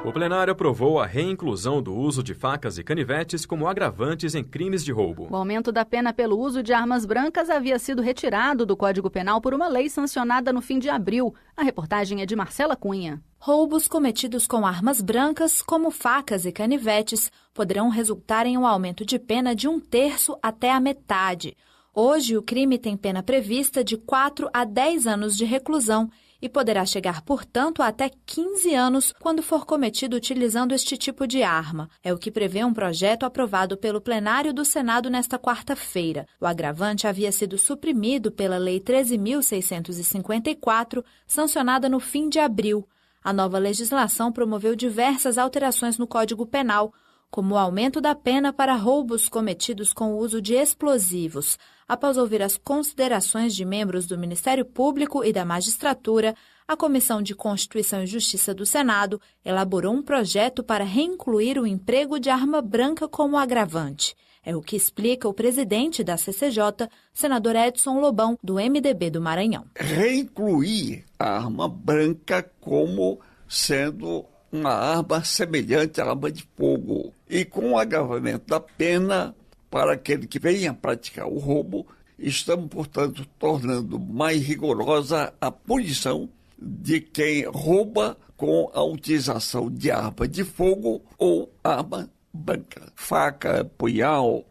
O plenário aprovou a reinclusão do uso de facas e canivetes como agravantes em crimes de roubo. O aumento da pena pelo uso de armas brancas havia sido retirado do Código Penal por uma lei sancionada no fim de abril. A reportagem é de Marcela Cunha. Roubos cometidos com armas brancas, como facas e canivetes, poderão resultar em um aumento de pena de 1/3 até a metade. Hoje, o crime tem pena prevista de 4 a 10 anos de reclusão e poderá chegar, portanto, a até 15 anos quando for cometido utilizando este tipo de arma. É o que prevê um projeto aprovado pelo plenário do Senado nesta quarta-feira. O agravante havia sido suprimido pela Lei 13.654, sancionada no fim de abril. A nova legislação promoveu diversas alterações no Código Penal, como o aumento da pena para roubos cometidos com o uso de explosivos. Após ouvir as considerações de membros do Ministério Público e da Magistratura, a Comissão de Constituição e Justiça do Senado elaborou um projeto para reincluir o emprego de arma branca como agravante. É o que explica o presidente da CCJ, senador Edson Lobão, do MDB do Maranhão. Reincluir a arma branca como sendo uma arma semelhante à arma de fogo e com o agravamento da pena para aquele que venha praticar o roubo, estamos, portanto, tornando mais rigorosa a punição de quem rouba com a utilização de arma de fogo ou arma branca. Faca, punhal,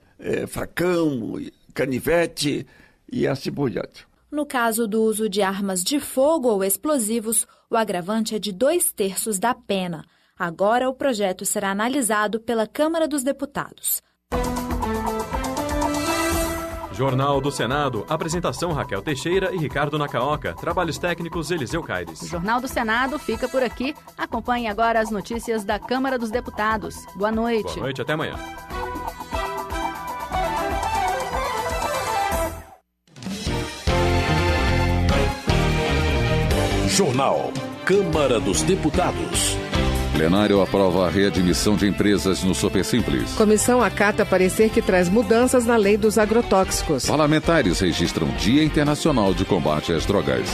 facão, canivete e assim por diante. No caso do uso de armas de fogo ou explosivos, O agravante é de 2/3 da pena. Agora, o projeto será analisado pela Câmara dos Deputados. Jornal do Senado, apresentação Raquel Teixeira e Ricardo Nacaoca, trabalhos técnicos Eliseu Caires. O Jornal do Senado fica por aqui. Acompanhe agora as notícias da Câmara dos Deputados. Boa noite. Boa noite, até amanhã. Jornal Câmara dos Deputados. Plenário aprova a readmissão de empresas no Supersimples. Comissão acata parecer que traz mudanças na lei dos agrotóxicos. Parlamentares registram Dia Internacional de Combate às Drogas.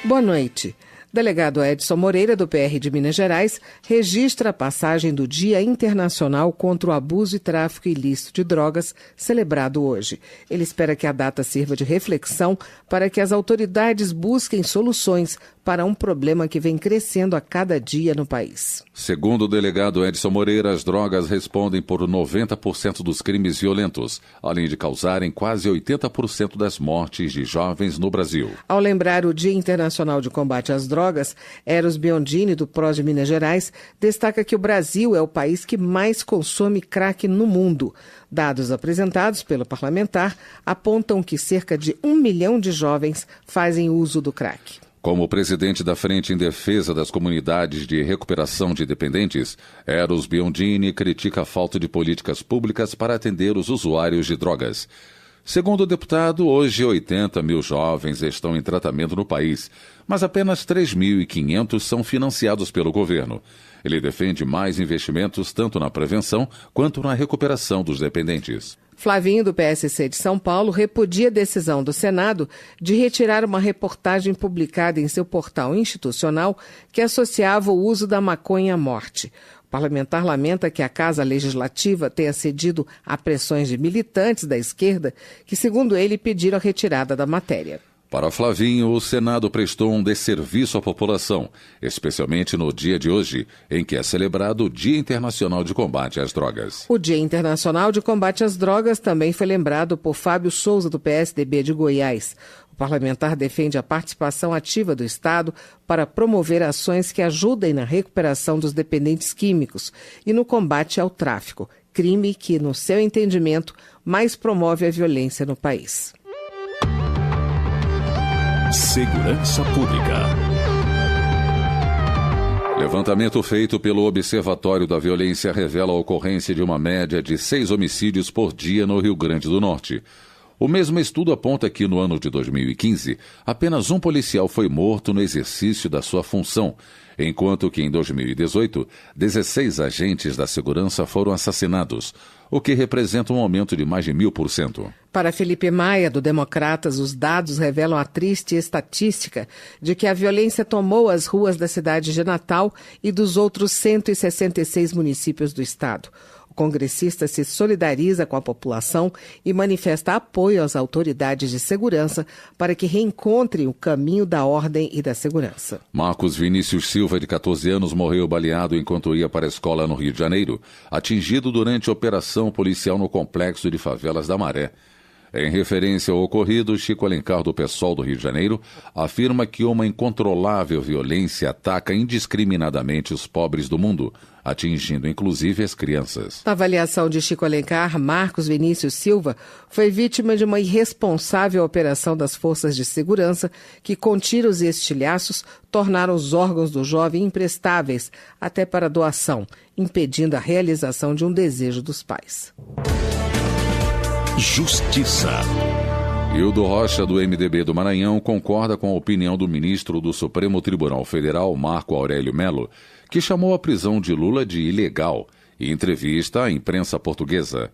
Boa noite. Delegado Edson Moreira, do PR de Minas Gerais, registra a passagem do Dia Internacional contra o Abuso e Tráfico Ilícito de Drogas, celebrado hoje. Ele espera que a data sirva de reflexão para que as autoridades busquem soluções para um problema que vem crescendo a cada dia no país. Segundo o delegado Edson Moreira, as drogas respondem por 90% dos crimes violentos, além de causarem quase 80% das mortes de jovens no Brasil. Ao lembrar o Dia Internacional de Combate às Drogas, Eros Biondini, do PROS de Minas Gerais, destaca que o Brasil é o país que mais consome crack no mundo. Dados apresentados pelo parlamentar apontam que cerca de 1 milhão de jovens fazem uso do crack. Como presidente da Frente em Defesa das Comunidades de Recuperação de Dependentes, Eros Biondini critica a falta de políticas públicas para atender os usuários de drogas. Segundo o deputado, hoje 80 mil jovens estão em tratamento no país, mas apenas 3.500 são financiados pelo governo. Ele defende mais investimentos tanto na prevenção quanto na recuperação dos dependentes. Flavinho, do PSC de São Paulo, repudia a decisão do Senado de retirar uma reportagem publicada em seu portal institucional que associava o uso da maconha à morte. O parlamentar lamenta que a Casa Legislativa tenha cedido a pressões de militantes da esquerda que, segundo ele, pediram a retirada da matéria. Para Flavinho, o Senado prestou um desserviço à população, especialmente no dia de hoje, em que é celebrado o Dia Internacional de Combate às Drogas. O Dia Internacional de Combate às Drogas também foi lembrado por Fábio Souza, do PSDB de Goiás. O parlamentar defende a participação ativa do Estado para promover ações que ajudem na recuperação dos dependentes químicos e no combate ao tráfico, crime que, no seu entendimento, mais promove a violência no país. Segurança Pública. Levantamento feito pelo Observatório da Violência revela a ocorrência de uma média de 6 homicídios por dia no Rio Grande do Norte. O mesmo estudo aponta que no ano de 2015, apenas um policial foi morto no exercício da sua função, enquanto que em 2018, 16 agentes da segurança foram assassinados, o que representa um aumento de mais de 1000%. Para Felipe Maia, do Democratas, os dados revelam a triste estatística de que a violência tomou as ruas da cidade de Natal e dos outros 166 municípios do estado. O congressista se solidariza com a população e manifesta apoio às autoridades de segurança para que reencontrem o caminho da ordem e da segurança. Marcos Vinícius Silva, de 14 anos, morreu baleado enquanto ia para a escola no Rio de Janeiro, atingido durante a operação policial no complexo de favelas da Maré. Em referência ao ocorrido, Chico Alencar, do PSOL do Rio de Janeiro, afirma que uma incontrolável violência ataca indiscriminadamente os pobres do mundo, atingindo inclusive as crianças. Na avaliação de Chico Alencar, Marcos Vinícius Silva foi vítima de uma irresponsável operação das forças de segurança que, com tiros e estilhaços, tornaram os órgãos do jovem imprestáveis até para doação, impedindo a realização de um desejo dos pais. Justiça. Hildo Rocha, do MDB do Maranhão, concorda com a opinião do ministro do Supremo Tribunal Federal, Marco Aurélio Mello, que chamou a prisão de Lula de ilegal, em entrevista à imprensa portuguesa.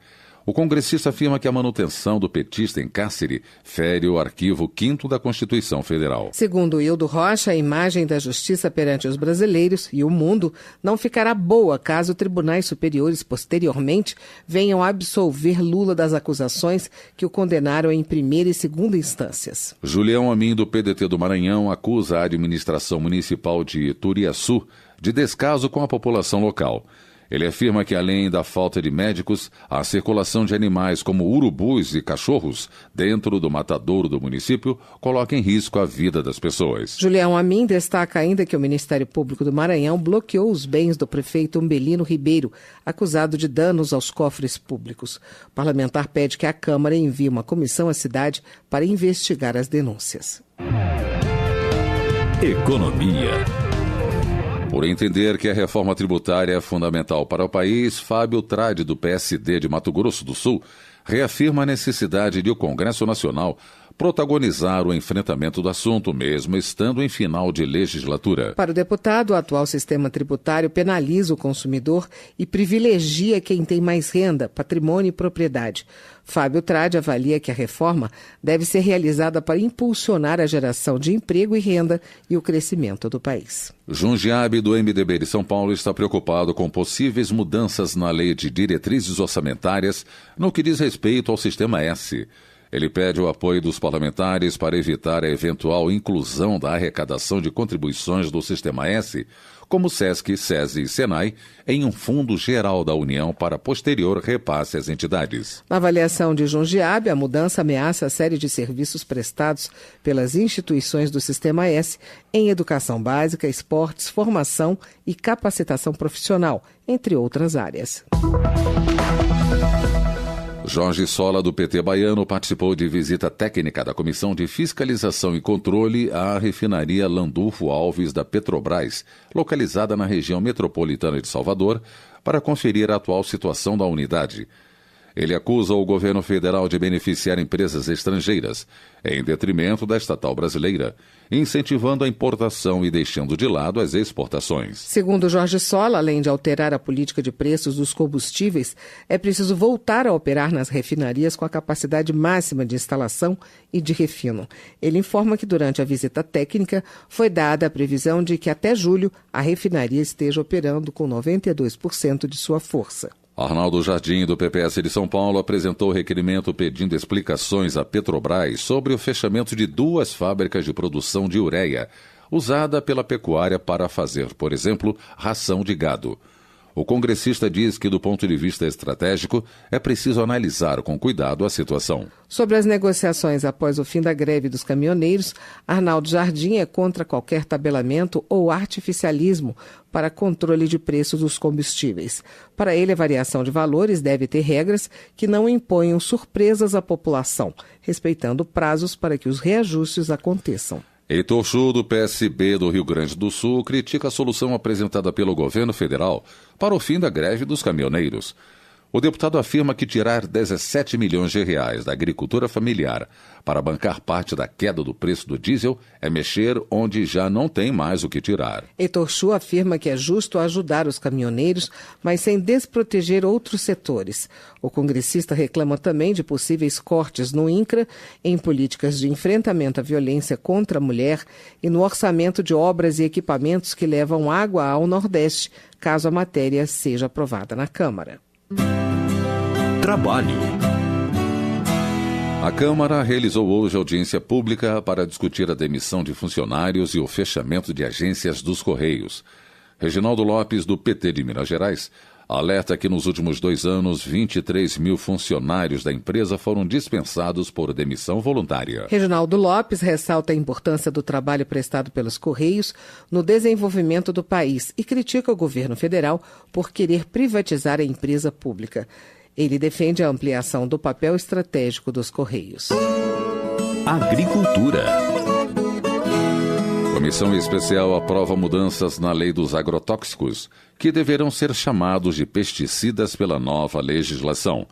O congressista afirma que a manutenção do petista em cárcere fere o arquivo 5º da Constituição Federal. Segundo Hildo Rocha, a imagem da justiça perante os brasileiros e o mundo não ficará boa caso tribunais superiores posteriormente venham absolver Lula das acusações que o condenaram em primeira e segunda instâncias. Julião Amin, do PDT do Maranhão, acusa a administração municipal de Turiaçu de descaso com a população local. Ele afirma que, além da falta de médicos, a circulação de animais como urubus e cachorros dentro do matadouro do município coloca em risco a vida das pessoas. Julião Amin destaca ainda que o Ministério Público do Maranhão bloqueou os bens do prefeito Umbelino Ribeiro, acusado de danos aos cofres públicos. O parlamentar pede que a Câmara envie uma comissão à cidade para investigar as denúncias. Economia. Por entender que a reforma tributária é fundamental para o país, Fábio Trade, do PSD de Mato Grosso do Sul, reafirma a necessidade de o Congresso Nacional protagonizar o enfrentamento do assunto, mesmo estando em final de legislatura. Para o deputado, o atual sistema tributário penaliza o consumidor e privilegia quem tem mais renda, patrimônio e propriedade. Fábio Trade avalia que a reforma deve ser realizada para impulsionar a geração de emprego e renda e o crescimento do país. Jundiabe, do MDB de São Paulo, está preocupado com possíveis mudanças na lei de diretrizes orçamentárias no que diz respeito ao Sistema S. Ele pede o apoio dos parlamentares para evitar a eventual inclusão da arrecadação de contribuições do Sistema S, como SESC, SESI e SENAI, em um fundo geral da União para posterior repasse às entidades. Na avaliação de Jundiabe, a mudança ameaça a série de serviços prestados pelas instituições do Sistema S em educação básica, esportes, formação e capacitação profissional, entre outras áreas. Jorge Sola, do PT baiano, participou de visita técnica da Comissão de Fiscalização e Controle à refinaria Landulfo Alves da Petrobras, localizada na região metropolitana de Salvador, para conferir a atual situação da unidade. Ele acusa o governo federal de beneficiar empresas estrangeiras, em detrimento da estatal brasileira, incentivando a importação e deixando de lado as exportações. Segundo Jorge Sola, além de alterar a política de preços dos combustíveis, é preciso voltar a operar nas refinarias com a capacidade máxima de instalação e de refino. Ele informa que durante a visita técnica foi dada a previsão de que até julho a refinaria esteja operando com 92% de sua força. Arnaldo Jardim, do PPS de São Paulo, apresentou requerimento pedindo explicações à Petrobras sobre o fechamento de 2 fábricas de produção de ureia, usada pela pecuária para fazer, por exemplo, ração de gado. O congressista diz que, do ponto de vista estratégico, é preciso analisar com cuidado a situação. Sobre as negociações após o fim da greve dos caminhoneiros, Arnaldo Jardim é contra qualquer tabelamento ou artificialismo para controle de preços dos combustíveis. Para ele, a variação de valores deve ter regras que não imponham surpresas à população, respeitando prazos para que os reajustes aconteçam. Heitor Chu, do PSB do Rio Grande do Sul, critica a solução apresentada pelo governo federal para o fim da greve dos caminhoneiros. O deputado afirma que tirar 17 milhões de reais da agricultura familiar para bancar parte da queda do preço do diesel é mexer onde já não tem mais o que tirar. Heitor Chu afirma que é justo ajudar os caminhoneiros, mas sem desproteger outros setores. O congressista reclama também de possíveis cortes no INCRA, em políticas de enfrentamento à violência contra a mulher e no orçamento de obras e equipamentos que levam água ao Nordeste, caso a matéria seja aprovada na Câmara. Trabalho. A Câmara realizou hoje audiência pública para discutir a demissão de funcionários e o fechamento de agências dos Correios. Reginaldo Lopes, do PT de Minas Gerais, alerta que nos últimos 2 anos, 23 mil funcionários da empresa foram dispensados por demissão voluntária. Reginaldo Lopes ressalta a importância do trabalho prestado pelos Correios no desenvolvimento do país e critica o governo federal por querer privatizar a empresa pública. Ele defende a ampliação do papel estratégico dos Correios. Agricultura. Comissão especial aprova mudanças na lei dos agrotóxicos, que deverão ser chamados de pesticidas pela nova legislação.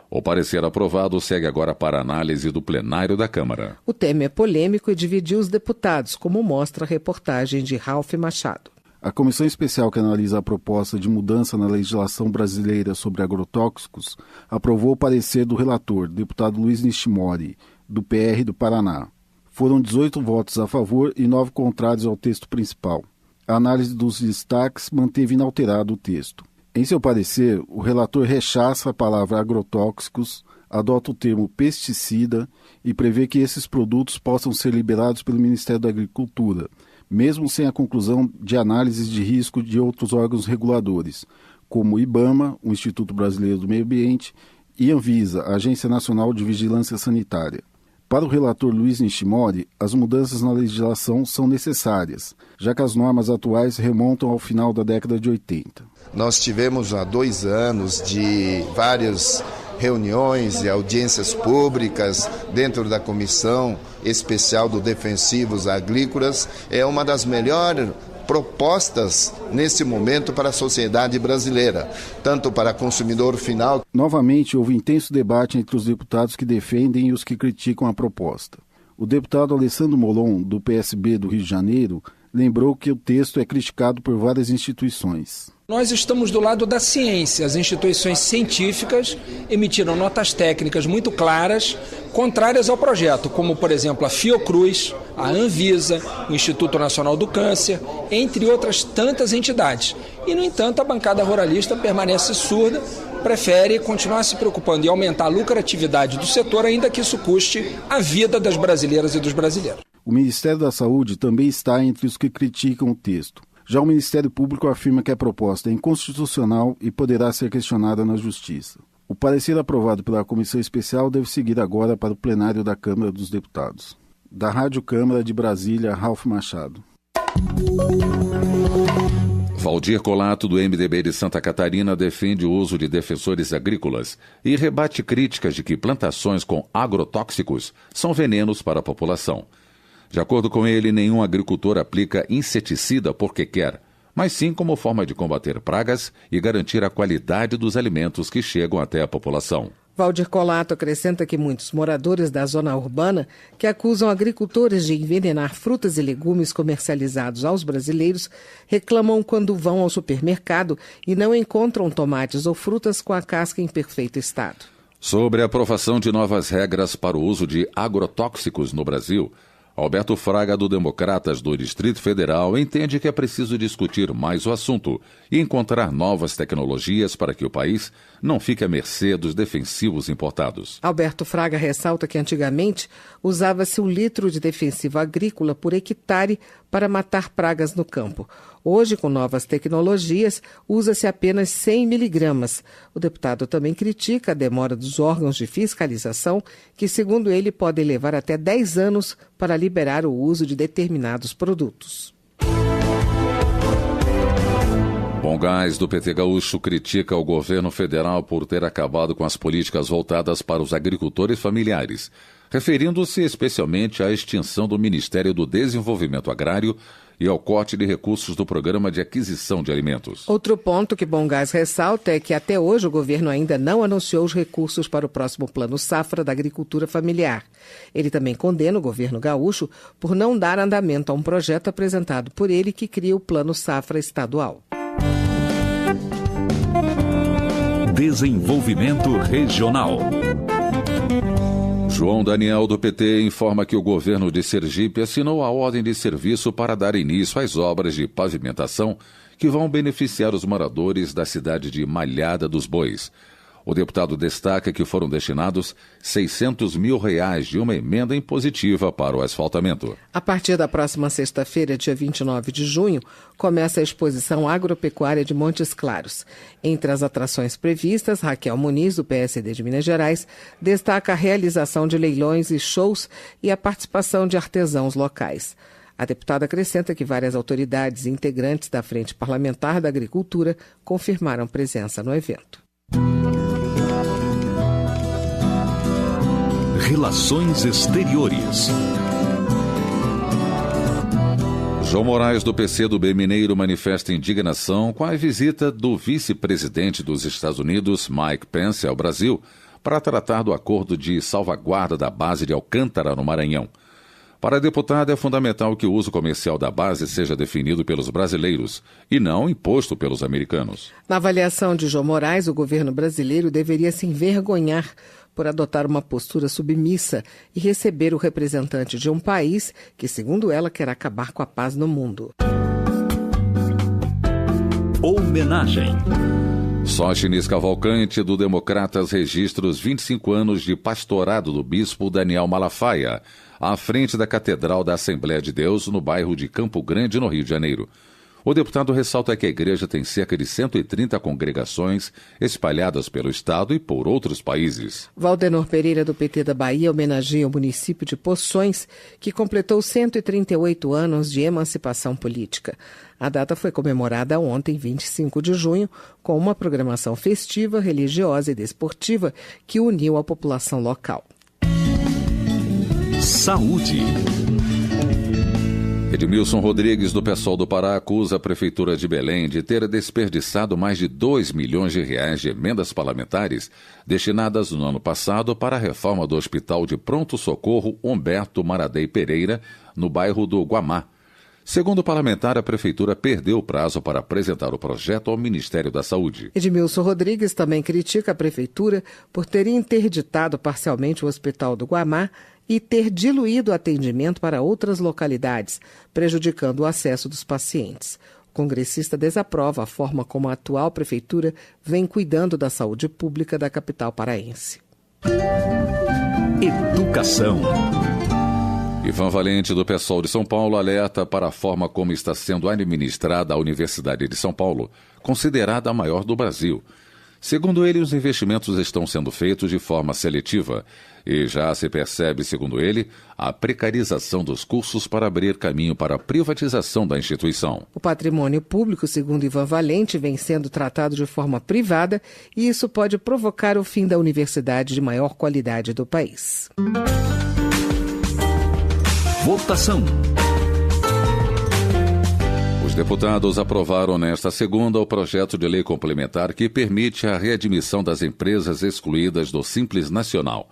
O parecer aprovado segue agora para análise do plenário da Câmara. O tema é polêmico e dividiu os deputados, como mostra a reportagem de Ralph Machado. A comissão especial que analisa a proposta de mudança na legislação brasileira sobre agrotóxicos aprovou o parecer do relator, deputado Luiz Nishimori, do PR do Paraná. Foram 18 votos a favor e 9 contrários ao texto principal. A análise dos destaques manteve inalterado o texto. Em seu parecer, o relator rechaça a palavra agrotóxicos, adota o termo pesticida e prevê que esses produtos possam ser liberados pelo Ministério da Agricultura, mesmo sem a conclusão de análises de risco de outros órgãos reguladores, como o IBAMA, o Instituto Brasileiro do Meio Ambiente, e Anvisa, a Agência Nacional de Vigilância Sanitária. Para o relator Luiz Nishimori, as mudanças na legislação são necessárias, já que as normas atuais remontam ao final da década de 80. Nós tivemos há 2 anos de várias reuniões e audiências públicas dentro da Comissão Especial do Defensivos Agrícolas. É uma das melhores propostas nesse momento para a sociedade brasileira, tanto para consumidor final. Novamente, houve intenso debate entre os deputados que defendem e os que criticam a proposta. O deputado Alessandro Molon, do PSB do Rio de Janeiro, lembrou que o texto é criticado por várias instituições. Nós estamos do lado da ciência. As instituições científicas emitiram notas técnicas muito claras, contrárias ao projeto, como, por exemplo, a Fiocruz, a Anvisa, o Instituto Nacional do Câncer, entre outras tantas entidades. E, no entanto, a bancada ruralista permanece surda, prefere continuar se preocupando em aumentar a lucratividade do setor, ainda que isso custe a vida das brasileiras e dos brasileiros. O Ministério da Saúde também está entre os que criticam o texto. Já o Ministério Público afirma que a proposta é inconstitucional e poderá ser questionada na Justiça. O parecer aprovado pela Comissão Especial deve seguir agora para o plenário da Câmara dos Deputados. Da Rádio Câmara de Brasília, Ralf Machado. Valdir Colato, do MDB de Santa Catarina, defende o uso de defensores agrícolas e rebate críticas de que plantações com agrotóxicos são venenos para a população. De acordo com ele, nenhum agricultor aplica inseticida porque quer, mas sim como forma de combater pragas e garantir a qualidade dos alimentos que chegam até a população. Valdir Colato acrescenta que muitos moradores da zona urbana que acusam agricultores de envenenar frutas e legumes comercializados aos brasileiros reclamam quando vão ao supermercado e não encontram tomates ou frutas com a casca em perfeito estado. Sobre a aprovação de novas regras para o uso de agrotóxicos no Brasil, Alberto Fraga, do Democratas do Distrito Federal, entende que é preciso discutir mais o assunto e encontrar novas tecnologias para que o país não fique à mercê dos defensivos importados. Alberto Fraga ressalta que antigamente usava-se 1 litro de defensivo agrícola por hectare para matar pragas no campo. Hoje, com novas tecnologias, usa-se apenas 100 miligramas. O deputado também critica a demora dos órgãos de fiscalização, que, segundo ele, podem levar até 10 anos para liberar o uso de determinados produtos. Bom Gás, do PT Gaúcho, critica o governo federal por ter acabado com as políticas voltadas para os agricultores familiares, referindo-se especialmente à extinção do Ministério do Desenvolvimento Agrário e ao corte de recursos do Programa de Aquisição de Alimentos. Outro ponto que Bom Gás ressalta é que até hoje o governo ainda não anunciou os recursos para o próximo Plano Safra da Agricultura Familiar. Ele também condena o governo gaúcho por não dar andamento a um projeto apresentado por ele que cria o Plano Safra Estadual. Desenvolvimento Regional. João Daniel, do PT, informa que o governo de Sergipe assinou a ordem de serviço para dar início às obras de pavimentação que vão beneficiar os moradores da cidade de Malhada dos Bois. O deputado destaca que foram destinados R$600 mil de uma emenda impositiva para o asfaltamento. A partir da próxima sexta-feira, dia 29 de junho, começa a exposição agropecuária de Montes Claros. Entre as atrações previstas, Raquel Muniz, do PSD de Minas Gerais, destaca a realização de leilões e shows e a participação de artesãos locais. A deputada acrescenta que várias autoridades e integrantes da Frente Parlamentar da Agricultura confirmaram presença no evento. Relações Exteriores. João Moraes, do PCdoB Mineiro, manifesta indignação com a visita do vice-presidente dos Estados Unidos, Mike Pence, ao Brasil, para tratar do acordo de salvaguarda da base de Alcântara, no Maranhão. Para a deputada, é fundamental que o uso comercial da base seja definido pelos brasileiros e não imposto pelos americanos. Na avaliação de João Moraes, o governo brasileiro deveria se envergonhar por adotar uma postura submissa e receber o representante de um país que, segundo ela, quer acabar com a paz no mundo. Homenagem. Sóstenes Cavalcante, do Democratas, registra os 25 anos de pastorado do bispo Daniel Malafaia, à frente da Catedral da Assembleia de Deus, no bairro de Campo Grande, no Rio de Janeiro. O deputado ressalta que a igreja tem cerca de 130 congregações espalhadas pelo estado e por outros países. Valdenor Pereira, do PT da Bahia, homenageia o município de Poções, que completou 138 anos de emancipação política. A data foi comemorada ontem, 25 de junho, com uma programação festiva, religiosa e desportiva que uniu a população local. Saúde. Edmilson Rodrigues, do PSOL do Pará, acusa a Prefeitura de Belém de ter desperdiçado mais de R$2 milhões de emendas parlamentares destinadas no ano passado para a reforma do Hospital de Pronto-Socorro Humberto Maradei Pereira, no bairro do Guamá. Segundo o parlamentar, a Prefeitura perdeu o prazo para apresentar o projeto ao Ministério da Saúde. Edmilson Rodrigues também critica a Prefeitura por ter interditado parcialmente o Hospital do Guamá e ter diluído o atendimento para outras localidades, prejudicando o acesso dos pacientes. O congressista desaprova a forma como a atual Prefeitura vem cuidando da saúde pública da capital paraense. Educação. Ivan Valente, do PSOL de São Paulo, alerta para a forma como está sendo administrada a Universidade de São Paulo, considerada a maior do Brasil. Segundo ele, os investimentos estão sendo feitos de forma seletiva e já se percebe, segundo ele, a precarização dos cursos para abrir caminho para a privatização da instituição. O patrimônio público, segundo Ivan Valente, vem sendo tratado de forma privada e isso pode provocar o fim da universidade de maior qualidade do país. Votação. Os deputados aprovaram nesta segunda o projeto de lei complementar que permite a readmissão das empresas excluídas do Simples Nacional.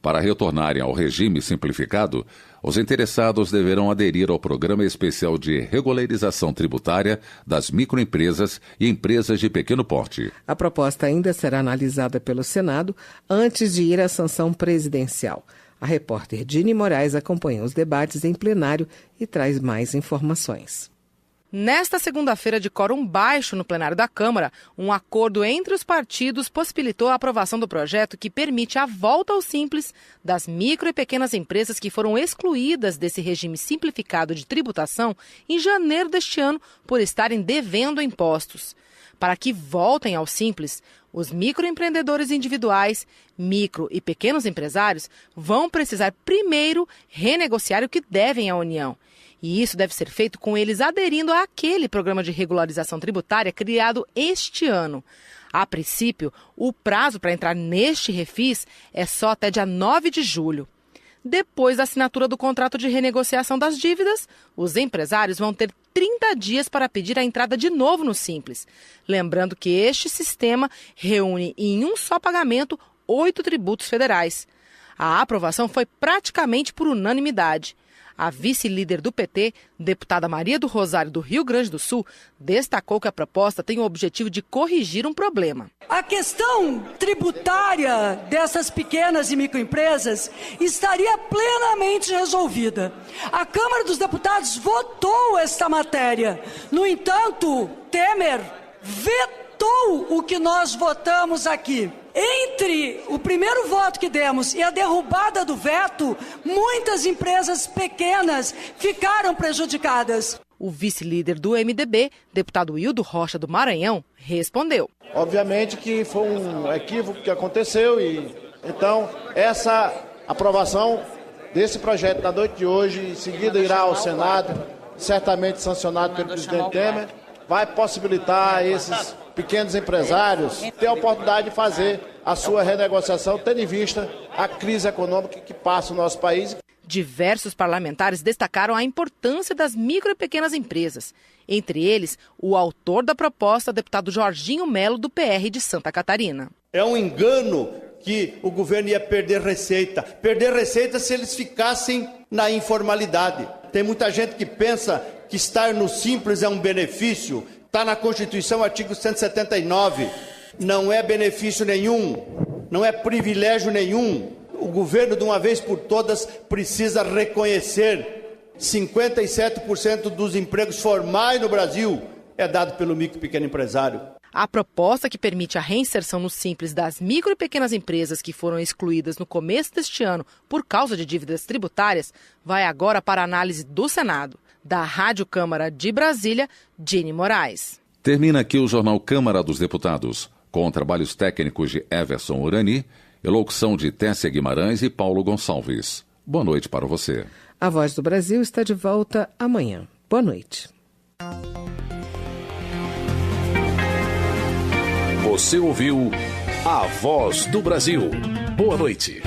Para retornarem ao regime simplificado, os interessados deverão aderir ao Programa Especial de Regularização Tributária das Microempresas e Empresas de Pequeno Porte. A proposta ainda será analisada pelo Senado antes de ir à sanção presidencial. A repórter Dini Moraes acompanhou os debates em plenário e traz mais informações. Nesta segunda-feira de quórum baixo no plenário da Câmara, um acordo entre os partidos possibilitou a aprovação do projeto que permite a volta ao Simples das micro e pequenas empresas que foram excluídas desse regime simplificado de tributação em janeiro deste ano por estarem devendo impostos. Para que voltem ao Simples, os microempreendedores individuais, micro e pequenos empresários vão precisar primeiro renegociar o que devem à União. E isso deve ser feito com eles aderindo àquele programa de regularização tributária criado este ano. A princípio, o prazo para entrar neste refis é só até dia 9 de julho. Depois da assinatura do contrato de renegociação das dívidas, os empresários vão ter 30 dias para pedir a entrada de novo no Simples. Lembrando que este sistema reúne em um só pagamento 8 tributos federais. A aprovação foi praticamente por unanimidade. A vice-líder do PT, deputada Maria do Rosário do Rio Grande do Sul, destacou que a proposta tem o objetivo de corrigir um problema. A questão tributária dessas pequenas e microempresas estaria plenamente resolvida. A Câmara dos Deputados votou esta matéria. No entanto, Temer vetou o que nós votamos aqui. Entre o primeiro voto que demos e a derrubada do veto, muitas empresas pequenas ficaram prejudicadas. O vice-líder do MDB, deputado Hildo Rocha do Maranhão, respondeu. Obviamente que foi um equívoco que aconteceu e então essa aprovação desse projeto na noite de hoje, em seguida irá ao Senado, certamente sancionado pelo presidente Temer, vai possibilitar a esses pequenos empresários ter a oportunidade de fazer a sua renegociação, tendo em vista a crise econômica que passa o nosso país. Diversos parlamentares destacaram a importância das micro e pequenas empresas. Entre eles, o autor da proposta, deputado Jorginho Melo, do PR de Santa Catarina. É um engano que o governo ia perder receita. Perder receita se eles ficassem na informalidade. Tem muita gente que pensa que estar no Simples é um benefício. Está na Constituição, artigo 179. Não é benefício nenhum, não é privilégio nenhum. O governo, de uma vez por todas, precisa reconhecer 57% dos empregos formais no Brasil é dado pelo micro e pequeno empresário. A proposta que permite a reinserção no Simples das micro e pequenas empresas que foram excluídas no começo deste ano por causa de dívidas tributárias vai agora para a análise do Senado. Da Rádio Câmara de Brasília, Dini Moraes. Termina aqui o Jornal Câmara dos Deputados, com trabalhos técnicos de Everson Urani, elocução de Tessia Guimarães e Paulo Gonçalves. Boa noite para você. A Voz do Brasil está de volta amanhã. Boa noite. Você ouviu A Voz do Brasil. Boa noite.